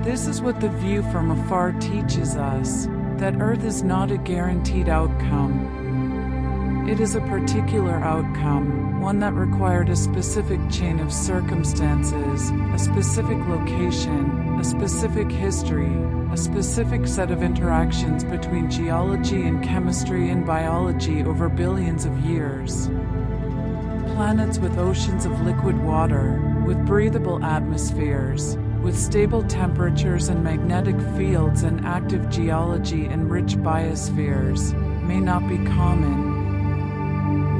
A: This is what the view from afar teaches us: that Earth is not a guaranteed outcome. It is a particular outcome, one that required a specific chain of circumstances, a specific location, a specific history, a specific set of interactions between geology and chemistry and biology over billions of years. Planets with oceans of liquid water, with breathable atmospheres, with stable temperatures and magnetic fields and active geology and rich biospheres, may not be common.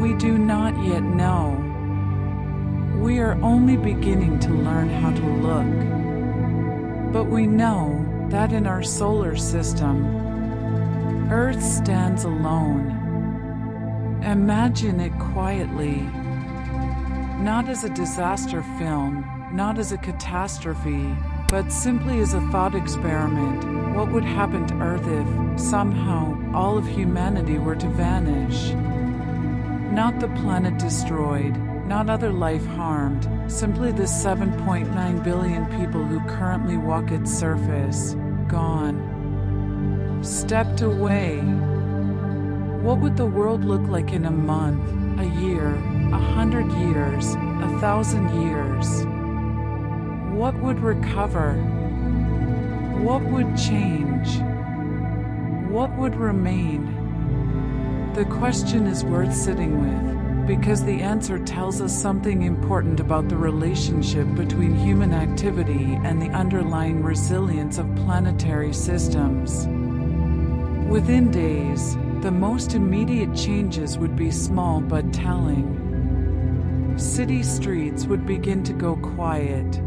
A: We do not yet know. We are only beginning to learn how to look. But we know that in our solar system, Earth stands alone. Imagine it quietly. Not as a disaster film, not as a catastrophe, but simply as a thought experiment. What would happen to Earth if, somehow, all of humanity were to vanish? Not the planet destroyed, not other life harmed, simply the 7.9 billion people who currently walk its surface, gone. Stepped away. What would the world look like in a month, a year, 100 years, 1,000 years? What would recover? What would change? What would remain? The question is worth sitting with, because the answer tells us something important about the relationship between human activity and the underlying resilience of planetary systems. Within days, the most immediate changes would be small but telling. City streets would begin to go quiet.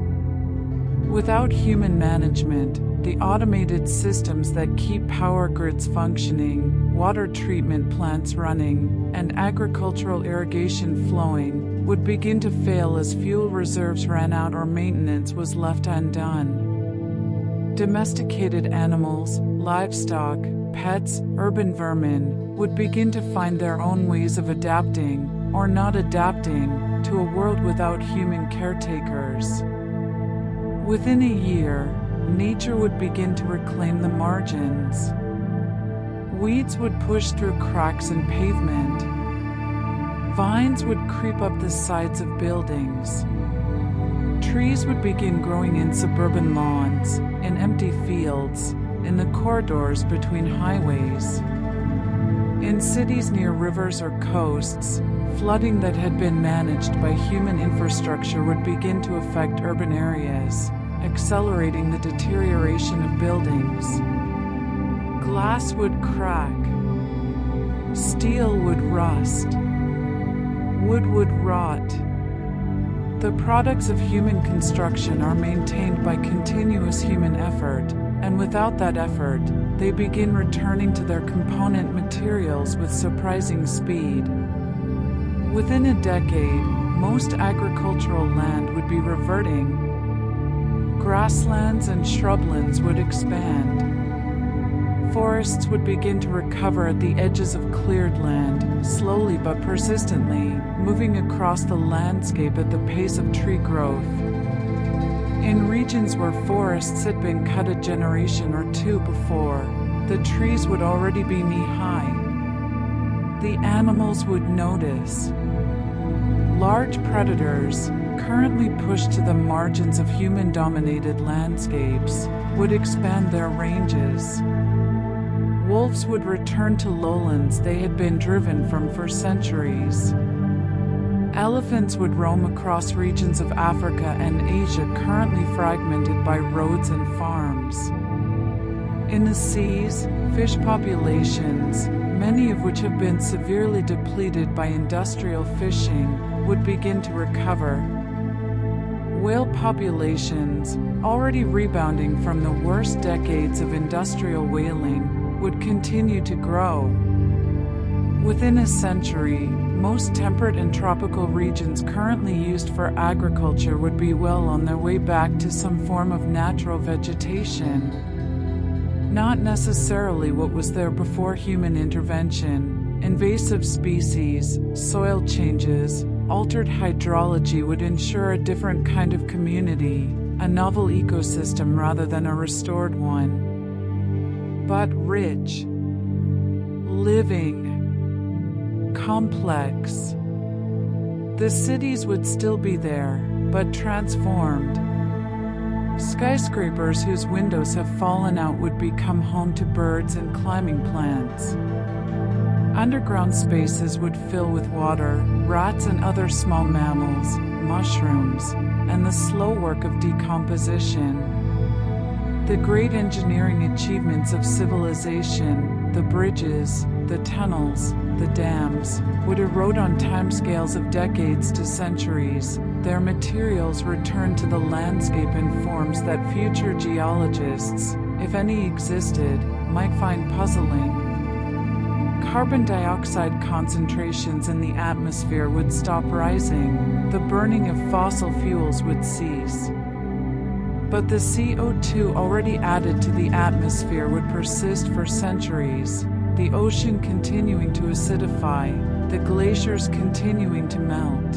A: Without human management, the automated systems that keep power grids functioning, water treatment plants running, and agricultural irrigation flowing, would begin to fail as fuel reserves ran out or maintenance was left undone. Domesticated animals, livestock, pets, urban vermin, would begin to find their own ways of adapting, or not adapting, to a world without human caretakers. Within a year, nature would begin to reclaim the margins. Weeds would push through cracks in pavement. Vines would creep up the sides of buildings. Trees would begin growing in suburban lawns, in empty fields, in the corridors between highways. In cities near rivers or coasts, flooding that had been managed by human infrastructure would begin to affect urban areas, accelerating the deterioration of buildings. Glass would crack. Steel would rust. Wood would rot. The products of human construction are maintained by continuous human effort, and without that effort, they begin returning to their component materials with surprising speed. Within a decade, most agricultural land would be reverting. Grasslands and shrublands would expand. Forests would begin to recover at the edges of cleared land, slowly but persistently, moving across the landscape at the pace of tree growth. In regions where forests had been cut a generation or two before, the trees would already be knee-high. The animals would notice. Large predators, currently pushed to the margins of human-dominated landscapes, would expand their ranges. Wolves would return to lowlands they had been driven from for centuries. Elephants would roam across regions of Africa and Asia currently fragmented by roads and farms. In the seas, fish populations, many of which have been severely depleted by industrial fishing, would begin to recover. Whale populations, already rebounding from the worst decades of industrial whaling, would continue to grow. Within a century, most temperate and tropical regions currently used for agriculture would be well on their way back to some form of natural vegetation. Not necessarily what was there before human intervention. Invasive species, soil changes, altered hydrology would ensure a different kind of community, a novel ecosystem rather than a restored one. But rich, living, complex. The cities would still be there, but transformed. Skyscrapers whose windows have fallen out would become home to birds and climbing plants. Underground spaces would fill with water, rats and other small mammals, mushrooms, and the slow work of decomposition. The great engineering achievements of civilization, the bridges, the tunnels, the dams, would erode on timescales of decades to centuries. Their materials return to the landscape in forms that future geologists, if any existed, might find puzzling. carbon dioxide concentrations in the atmosphere would stop rising, the burning of fossil fuels would cease. But the CO2 already added to the atmosphere would persist for centuries, the ocean continuing to acidify, the glaciers continuing to melt.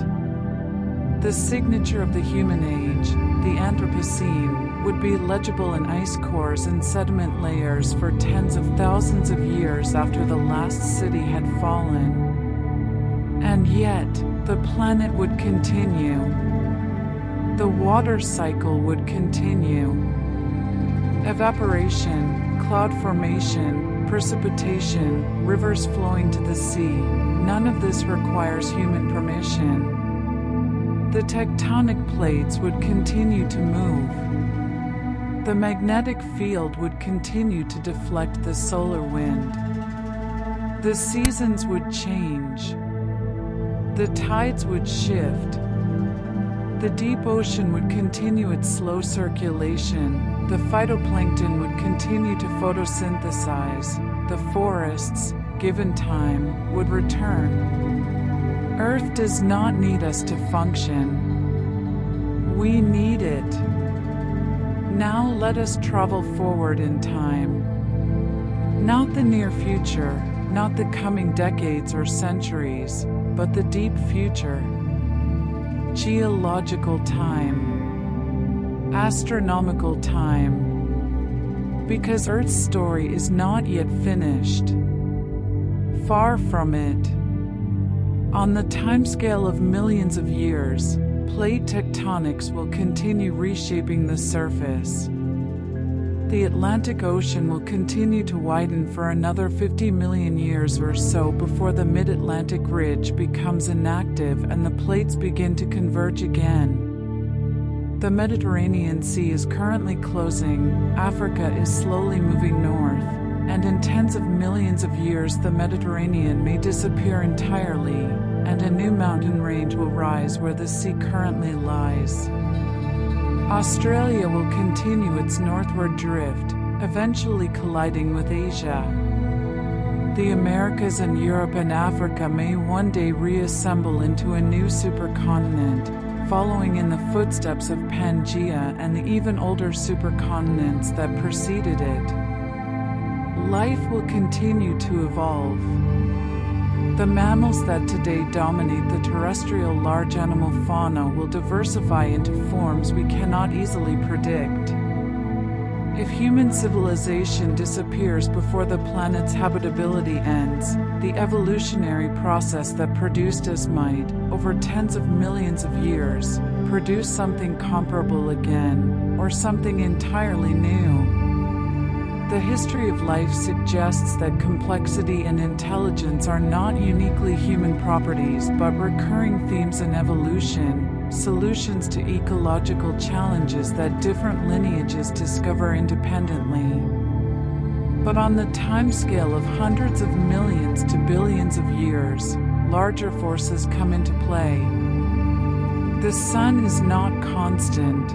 A: The signature of the human age, the Anthropocene, would be legible in ice cores and sediment layers for tens of thousands of years after the last city had fallen. And yet, the planet would continue. The water cycle would continue. Evaporation, cloud formation, precipitation, rivers flowing to the sea, none of this requires human permission. The tectonic plates would continue to move. The magnetic field would continue to deflect the solar wind. The seasons would change. The tides would shift. The deep ocean would continue its slow circulation. The phytoplankton would continue to photosynthesize. The forests, given time, would return. Earth does not need us to function. We need it. Now let us travel forward in time. Not the near future, not the coming decades or centuries, but the deep future. Geological time. Astronomical time. Because Earth's story is not yet finished. Far from it. On the timescale of millions of years, plate tectonics will continue reshaping the surface. The Atlantic Ocean will continue to widen for another 50 million years or so before the mid-Atlantic ridge becomes inactive and the plates begin to converge again. The Mediterranean Sea is currently closing, Africa is slowly moving north, and in tens of millions of years the Mediterranean may disappear entirely, and a new mountain range will rise where the sea currently lies. Australia will continue its northward drift, eventually colliding with Asia. The Americas and Europe and Africa may one day reassemble into a new supercontinent, following in the footsteps of Pangaea and the even older supercontinents that preceded it. Life will continue to evolve. The mammals that today dominate the terrestrial large animal fauna will diversify into forms we cannot easily predict. If human civilization disappears before the planet's habitability ends, the evolutionary process that produced us might, over tens of millions of years, produce something comparable again, or something entirely new. The history of life suggests that complexity and intelligence are not uniquely human properties but recurring themes in evolution, solutions to ecological challenges that different lineages discover independently. But on the timescale of hundreds of millions to billions of years, larger forces come into play. The sun is not constant.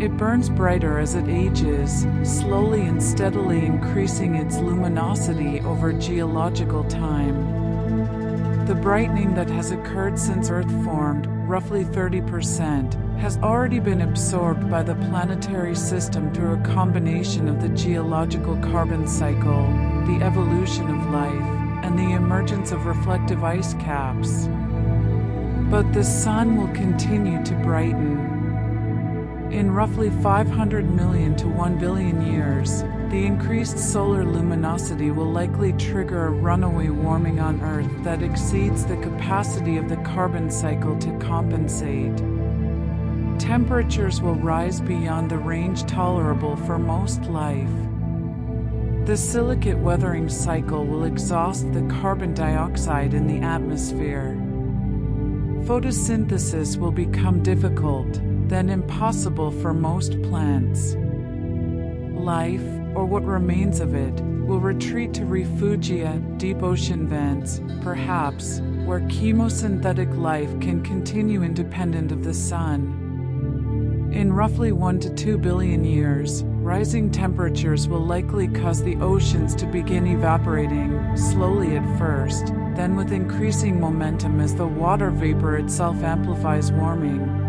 A: It burns brighter as it ages, slowly and steadily increasing its luminosity over geological time. The brightening that has occurred since Earth formed, roughly 30%, has already been absorbed by the planetary system through a combination of the geological carbon cycle, the evolution of life, and the emergence of reflective ice caps. But the sun will continue to brighten. In roughly 500 million to 1 billion years, the increased solar luminosity will likely trigger a runaway warming on Earth that exceeds the capacity of the carbon cycle to compensate. Temperatures will rise beyond the range tolerable for most life. The silicate weathering cycle will exhaust the carbon dioxide in the atmosphere. Photosynthesis will become difficult, then impossible for most plants. Life, or what remains of it, will retreat to refugia, deep ocean vents, perhaps, where chemosynthetic life can continue independent of the sun. In roughly 1 to 2 billion years, Rising temperatures will likely cause the oceans to begin evaporating, slowly at first, then with increasing momentum as the water vapor itself amplifies warming.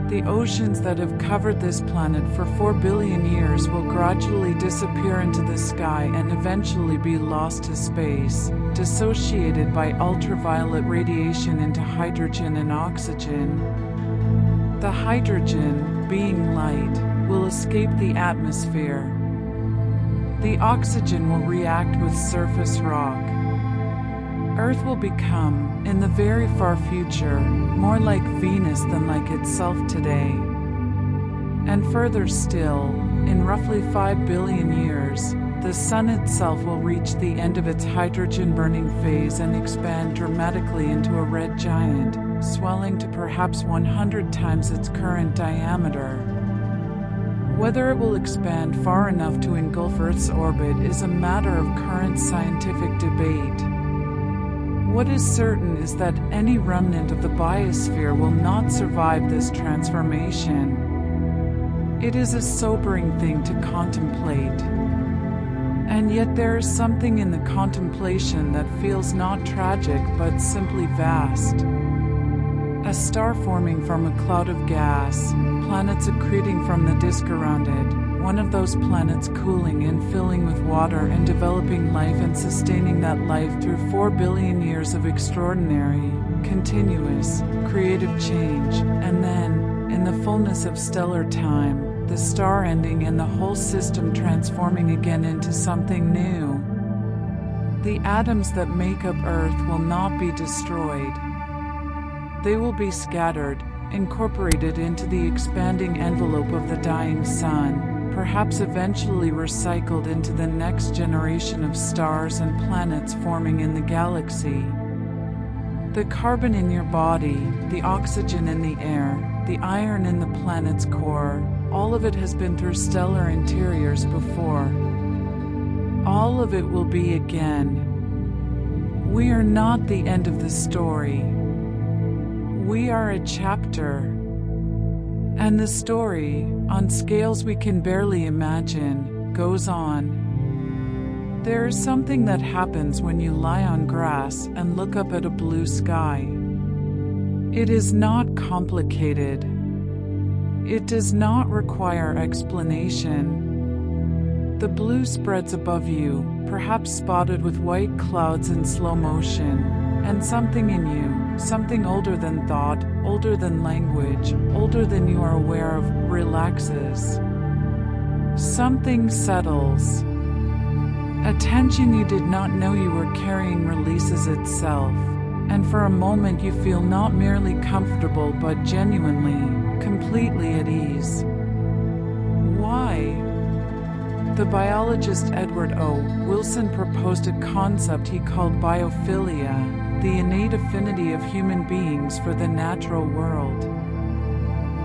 A: The oceans that have covered this planet for 4 billion years will gradually disappear into the sky and eventually be lost to space, dissociated by ultraviolet radiation into hydrogen and oxygen. The hydrogen, being light, will escape the atmosphere. The oxygen will react with surface rock. Earth will become, in the very far future, more like Venus than like itself today. And further still, in roughly 5 billion years, the Sun itself will reach the end of its hydrogen-burning phase and expand dramatically into a red giant, swelling to perhaps 100 times its current diameter. Whether it will expand far enough to engulf Earth's orbit is a matter of current scientific debate. What is certain is that any remnant of the biosphere will not survive this transformation. It is a sobering thing to contemplate. And yet there is something in the contemplation that feels not tragic but simply vast. A star forming from a cloud of gas, planets accreting from the disk around it, one of those planets cooling and filling with water and developing life and sustaining that life through 4 billion years of extraordinary, continuous, creative change, and then, in the fullness of stellar time, the star ending and the whole system transforming again into something new. The atoms that make up Earth will not be destroyed. They will be scattered, incorporated into the expanding envelope of the dying sun, perhaps eventually recycled into the next generation of stars and planets forming in the galaxy. The carbon in your body, the oxygen in the air, the iron in the planet's core, all of it has been through stellar interiors before. All of it will be again. We are not the end of the story. We are a chapter. And the story, on scales we can barely imagine, goes on. There is something that happens when you lie on grass and look up at a blue sky. It is not complicated. It does not require explanation. The blue spreads above you, perhaps spotted with white clouds in slow motion, and something in you, something older than thought, older than language, older than you are aware of, relaxes. Something settles. A tension you did not know you were carrying releases itself, and for a moment you feel not merely comfortable but genuinely, completely at ease. Why? The biologist Edward O. Wilson proposed a concept he called biophilia, the innate affinity of human beings for the natural world.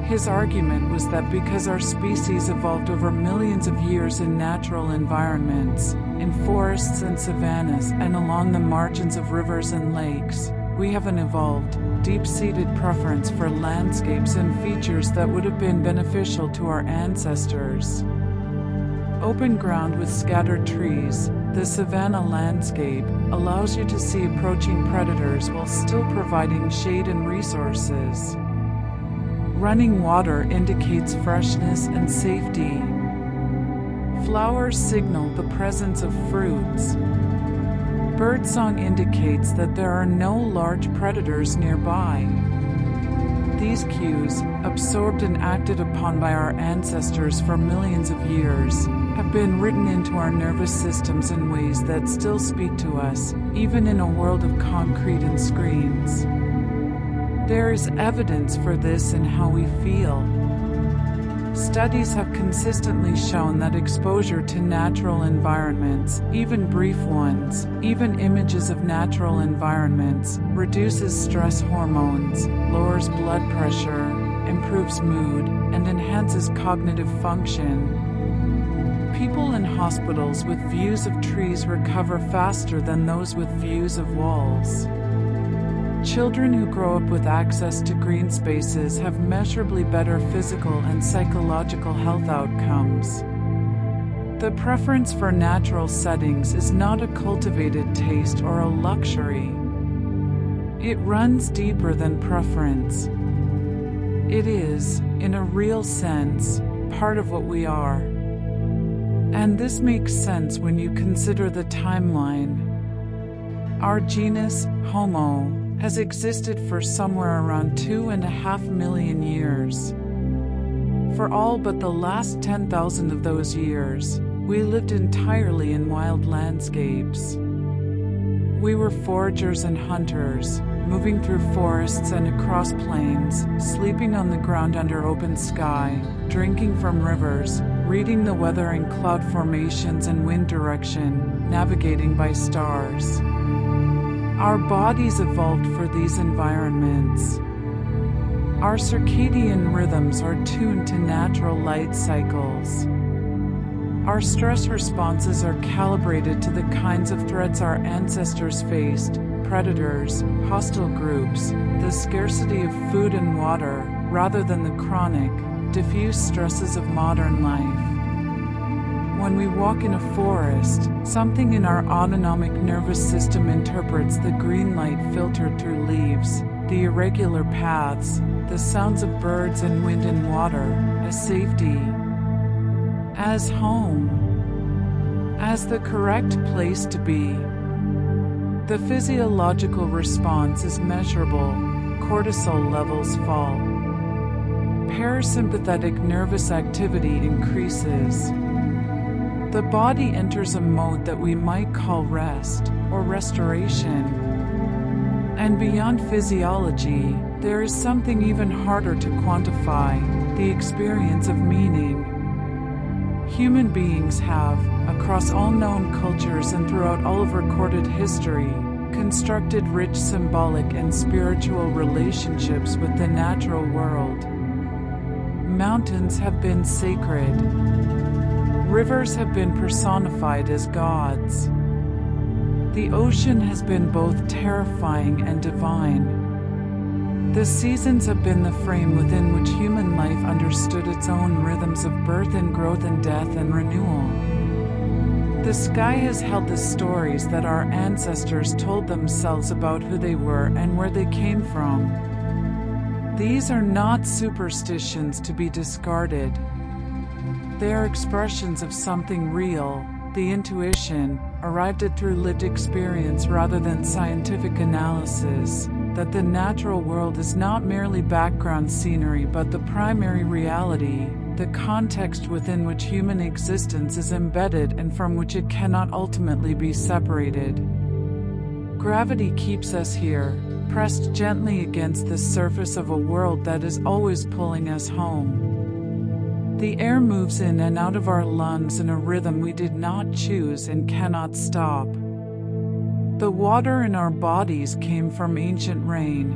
A: His argument was that because our species evolved over millions of years in natural environments, in forests and savannas and along the margins of rivers and lakes, we have an evolved, deep-seated preference for landscapes and features that would have been beneficial to our ancestors. Open ground with scattered trees, the savanna landscape, allows you to see approaching predators while still providing shade and resources. Running water indicates freshness and safety. Flowers signal the presence of fruits. Birdsong indicates that there are no large predators nearby. These cues, absorbed and acted upon by our ancestors for millions of years, have been written into our nervous systems in ways that still speak to us, even in a world of concrete and screens. There is evidence for this in how we feel. Studies have consistently shown that exposure to natural environments, even brief ones, even images of natural environments, reduces stress hormones, lowers blood pressure, improves mood, and enhances cognitive function. People in hospitals with views of trees recover faster than those with views of walls. Children who grow up with access to green spaces have measurably better physical and psychological health outcomes. The preference for natural settings is not a cultivated taste or a luxury. It runs deeper than preference. It is, in a real sense, part of what we are. And this makes sense when you consider the timeline. Our genus, Homo, has existed for somewhere around 2.5 million years. For all but the last 10,000 of those years, we lived entirely in wild landscapes. We were foragers and hunters, moving through forests and across plains, sleeping on the ground under open sky, drinking from rivers, reading the weather in cloud formations and wind direction, navigating by stars. Our bodies evolved for these environments. Our circadian rhythms are tuned to natural light cycles. Our stress responses are calibrated to the kinds of threats our ancestors faced: predators, hostile groups, the scarcity of food and water, rather than the chronic, diffuse stresses of modern life. When we walk in a forest, something in our autonomic nervous system interprets the green light filtered through leaves, the irregular paths, the sounds of birds and wind and water, as safety, as home, as the correct place to be. The physiological response is measurable. Cortisol levels fall. Parasympathetic nervous activity increases. The body enters a mode that we might call rest or restoration. And beyond physiology, there is something even harder to quantify: the experience of meaning. Human beings have, across all known cultures and throughout all of recorded history, constructed rich symbolic and spiritual relationships with the natural world. Mountains have been sacred. Rivers have been personified as gods. The ocean has been both terrifying and divine. The seasons have been the frame within which human life understood its own rhythms of birth and growth and death and renewal. The sky has held the stories that our ancestors told themselves about who they were and where they came from. These are not superstitions to be discarded. They are expressions of something real, the intuition, arrived at through lived experience rather than scientific analysis, that the natural world is not merely background scenery but the primary reality, the context within which human existence is embedded and from which it cannot ultimately be separated. Gravity keeps us here, pressed gently against the surface of a world that is always pulling us home. The air moves in and out of our lungs in a rhythm we did not choose and cannot stop. The water in our bodies came from ancient rain.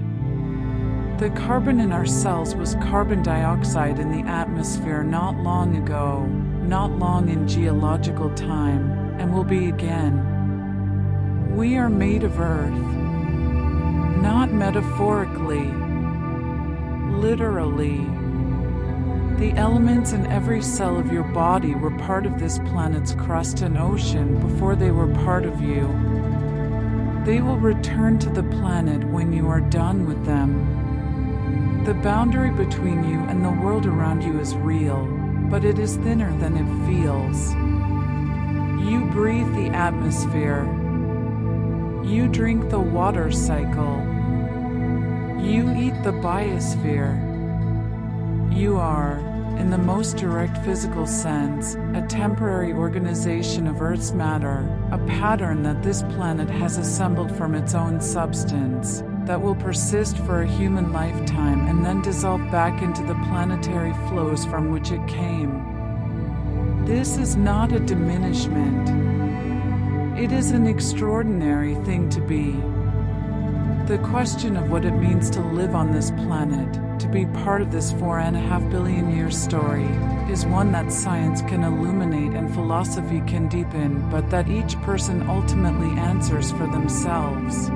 A: The carbon in our cells was carbon dioxide in the atmosphere not long ago, not long in geological time, and will be again. We are made of earth. Not metaphorically, literally. The elements in every cell of your body were part of this planet's crust and ocean before they were part of you. They will return to the planet when you are done with them. The boundary between you and the world around you is real, but it is thinner than it feels. You breathe the atmosphere. You drink the water cycle. You eat the biosphere. You are, in the most direct physical sense, a temporary organization of Earth's matter, a pattern that this planet has assembled from its own substance, that will persist for a human lifetime and then dissolve back into the planetary flows from which it came. This is not a diminishment. It is an extraordinary thing to be. The question of what it means to live on this planet, to be part of this 4.5 billion year story, is one that science can illuminate and philosophy can deepen, but that each person ultimately answers for themselves.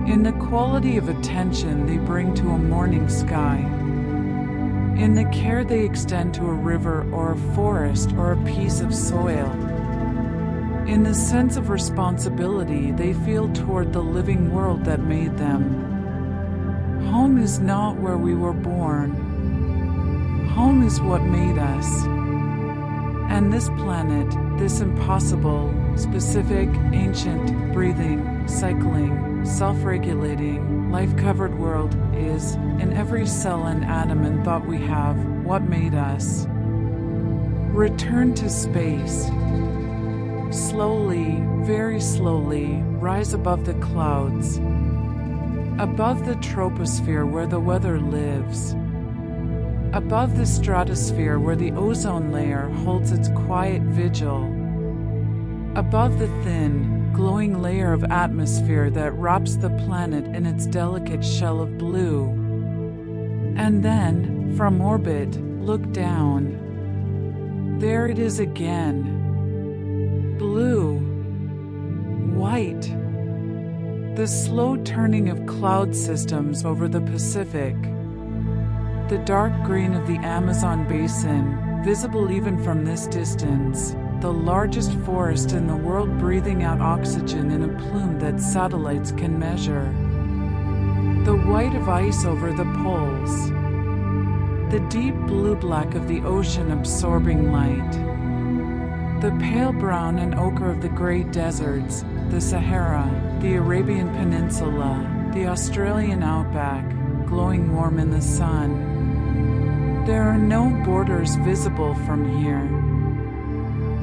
A: in the quality of attention they bring to a morning sky, in the care they extend to a river or a forest or a piece of soil, in the sense of responsibility they feel toward the living world that made them. Home is not where we were born. Home is what made us. And this planet, this impossible, specific, ancient, breathing, cycling, self-regulating, life-covered world is, in every cell and atom and thought we have, what made us. Return to space. Slowly, very slowly, rise above the clouds, above the troposphere where the weather lives, above the stratosphere where the ozone layer holds its quiet vigil, above the thin, glowing layer of atmosphere that wraps the planet in its delicate shell of blue. And then, from orbit, look down. There it is again. Blue, white, the slow turning of cloud systems over the Pacific, the dark green of the Amazon basin, visible even from this distance, the largest forest in the world breathing out oxygen in a plume that satellites can measure, the white of ice over the poles, the deep blue-black of the ocean absorbing light, the pale brown and ochre of the great deserts, the Sahara, the Arabian Peninsula, the Australian outback, glowing warm in the sun. There are no borders visible from here.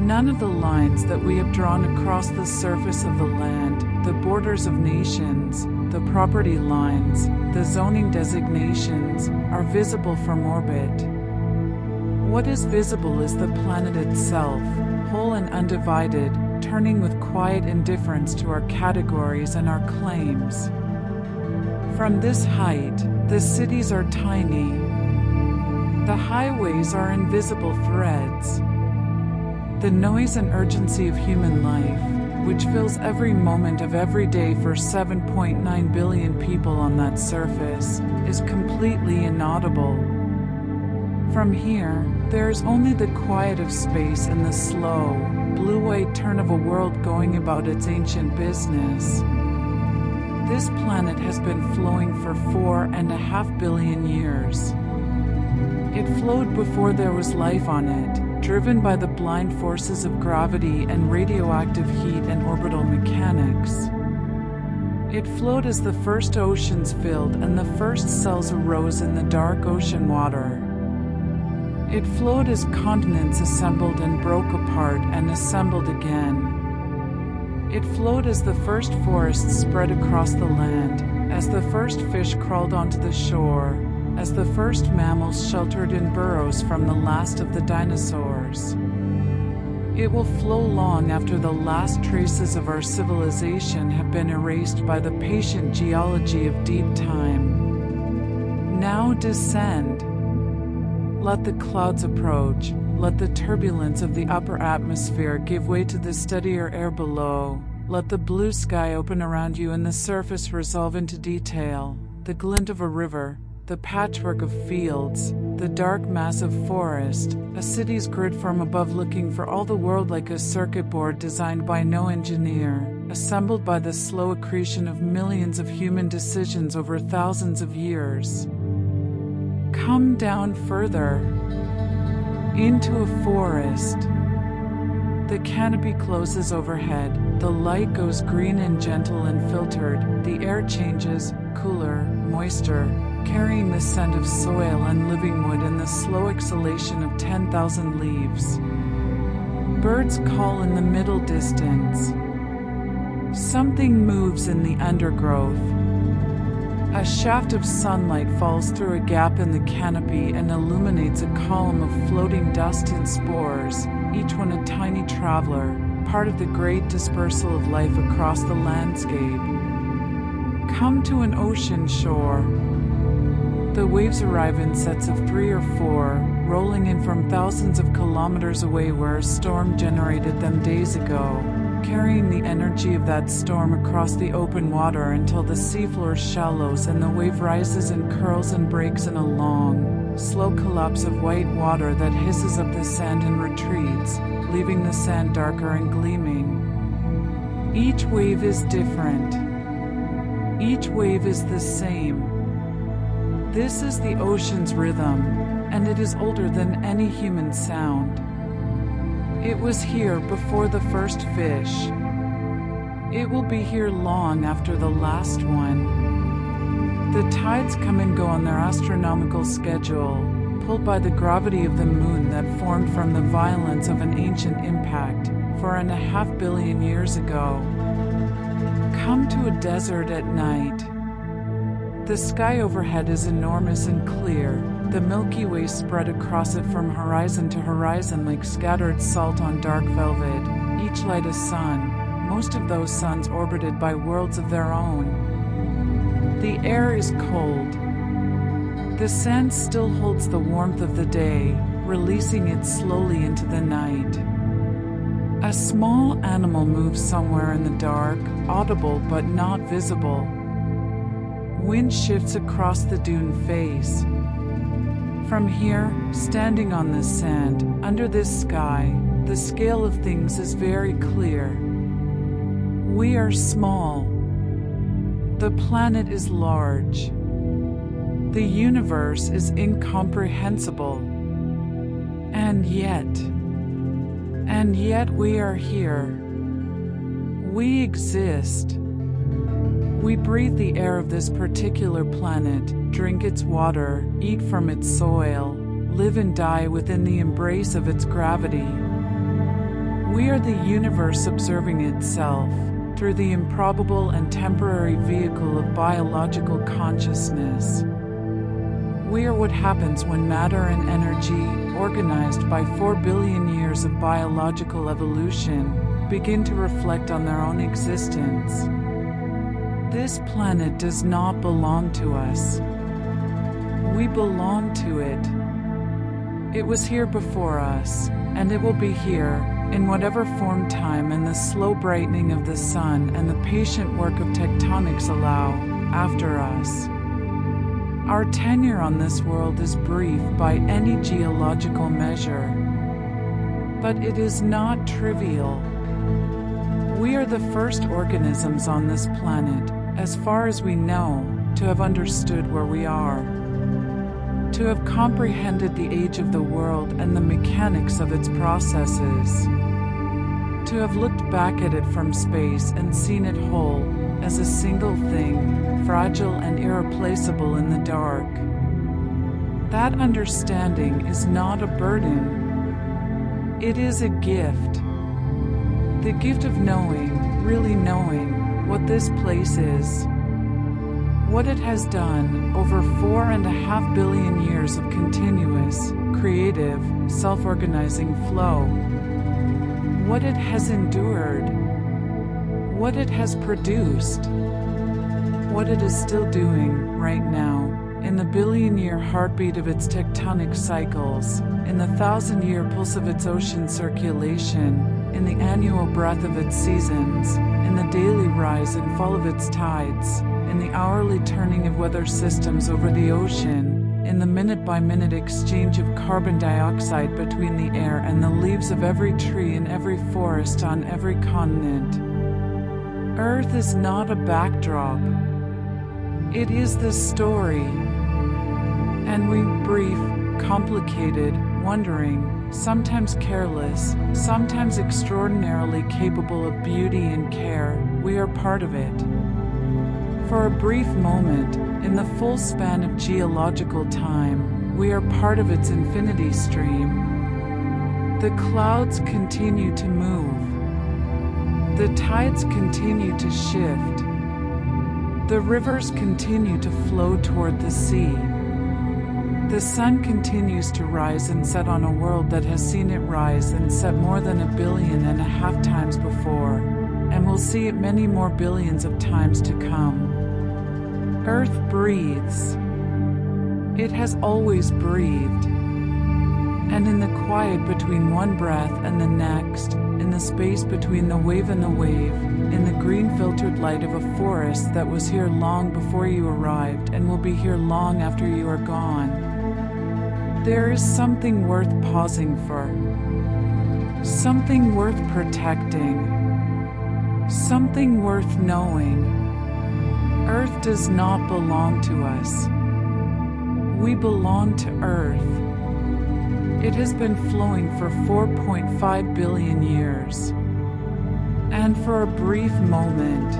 A: None of the lines that we have drawn across the surface of the land, the borders of nations, the property lines, the zoning designations, are visible from orbit. What is visible is the planet itself, whole and undivided, turning with quiet indifference to our categories and our claims. From this height, the cities are tiny. The highways are invisible threads. The noise and urgency of human life, which fills every moment of every day for 7.9 billion people on that surface, is completely inaudible. From here, there is only the quiet of space and the slow, blue-white turn of a world going about its ancient business. This planet has been flowing for 4.5 billion years. It flowed before there was life on it, driven by the blind forces of gravity and radioactive heat and orbital mechanics. It flowed as the first oceans filled and the first cells arose in the dark ocean water. It flowed as continents assembled and broke apart and assembled again. It flowed as the first forests spread across the land, as the first fish crawled onto the shore, as the first mammals sheltered in burrows from the last of the dinosaurs. It will flow long after the last traces of our civilization have been erased by the patient geology of deep time. Now descend. Let the clouds approach, let the turbulence of the upper atmosphere give way to the steadier air below, let the blue sky open around you and the surface resolve into detail, the glint of a river, the patchwork of fields, the dark mass of forest, a city's grid from above looking for all the world like a circuit board designed by no engineer, assembled by the slow accretion of millions of human decisions over thousands of years. Come down further, into a forest. The canopy closes overhead, the light goes green and gentle and filtered, the air changes, cooler, moister, carrying the scent of soil and living wood and the slow exhalation of 10,000 leaves. Birds call in the middle distance. Something moves in the undergrowth. A shaft of sunlight falls through a gap in the canopy and illuminates a column of floating dust and spores, each one a tiny traveler, part of the great dispersal of life across the landscape. Come to an ocean shore. The waves arrive in sets of 3 or 4, rolling in from thousands of kilometers away where a storm generated them days ago. carrying the energy of that storm across the open water until the seafloor shallows and the wave rises and curls and breaks in a long, slow collapse of white water that hisses up the sand and retreats, leaving the sand darker and gleaming. Each wave is different. Each wave is the same. This is the ocean's rhythm, and it is older than any human sound. It was here before the first fish. It will be here long after the last one. The tides come and go on their astronomical schedule, pulled by the gravity of the moon that formed from the violence of an ancient impact 4.5 billion years ago. Come to a desert at night. The sky overhead is enormous and clear, the Milky Way spread across it from horizon to horizon like scattered salt on dark velvet, each light a sun, most of those suns orbited by worlds of their own. The air is cold. The sand still holds the warmth of the day, releasing it slowly into the night. A small animal moves somewhere in the dark, audible but not visible. Wind shifts across the dune face. From here, standing on this sand, under this sky, the scale of things is very clear. We are small. The planet is large. The universe is incomprehensible. And yet we are here. We exist. We breathe the air of this particular planet, drink its water, eat from its soil, live and die within the embrace of its gravity. We are the universe observing itself, through the improbable and temporary vehicle of biological consciousness. We are what happens when matter and energy, organized by 4 billion years of biological evolution, begin to reflect on their own existence. This planet does not belong to us. We belong to it. It was here before us, and it will be here, in whatever form time and the slow brightening of the sun and the patient work of tectonics allow, after us. Our tenure on this world is brief by any geological measure. But it is not trivial. We are the first organisms on this planet, as far as we know, to have understood where we are. To have comprehended the age of the world and the mechanics of its processes. To have looked back at it from space and seen it whole, as a single thing, fragile and irreplaceable in the dark. That understanding is not a burden. It is a gift. The gift of knowing, really knowing, what this place is. What it has done over 4.5 billion years of continuous, creative, self-organizing flow. What it has endured. What it has produced. What it is still doing, right now, in the billion-year heartbeat of its tectonic cycles, in the 1,000-year pulse of its ocean circulation, in the annual breath of its seasons, in the daily rise and fall of its tides, in the hourly turning of weather systems over the ocean, in the minute-by-minute exchange of carbon dioxide between the air and the leaves of every tree in every forest on every continent. Earth is not a backdrop. It is the story. And we, brief, complicated, wondering, sometimes careless, sometimes extraordinarily capable of beauty and care, we are part of it. For a brief moment, in the full span of geological time, we are part of its infinity stream. The clouds continue to move. The tides continue to shift. The rivers continue to flow toward the sea. The sun continues to rise and set on a world that has seen it rise and set more than 1.5 billion times before, and will see it many more billions of times to come. Earth breathes. It has always breathed. And in the quiet between one breath and the next, in the space between the wave and the wave, in the green filtered light of a forest that was here long before you arrived and will be here long after you are gone. There is something worth pausing for. Something worth protecting. Something worth knowing. Earth does not belong to us. We belong to Earth. It has been flowing for 4.5 billion years. And for a brief moment,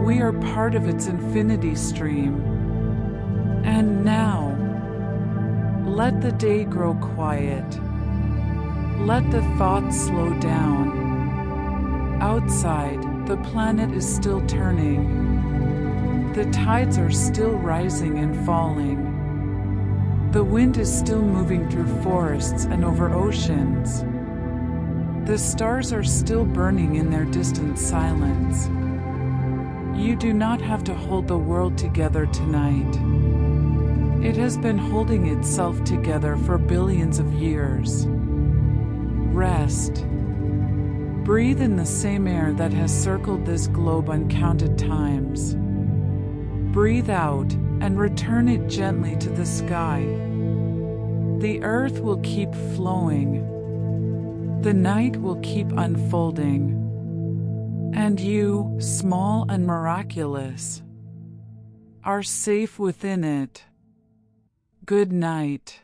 A: we are part of its infinity stream. And now, let the day grow quiet. Let the thoughts slow down. Outside, the planet is still turning. The tides are still rising and falling. The wind is still moving through forests and over oceans. The stars are still burning in their distant silence. You do not have to hold the world together tonight. It has been holding itself together for billions of years. Rest. Breathe in the same air that has circled this globe uncounted times. Breathe out and return it gently to the sky. The earth will keep flowing. The night will keep unfolding. And you, small and miraculous, are safe within it. Good night.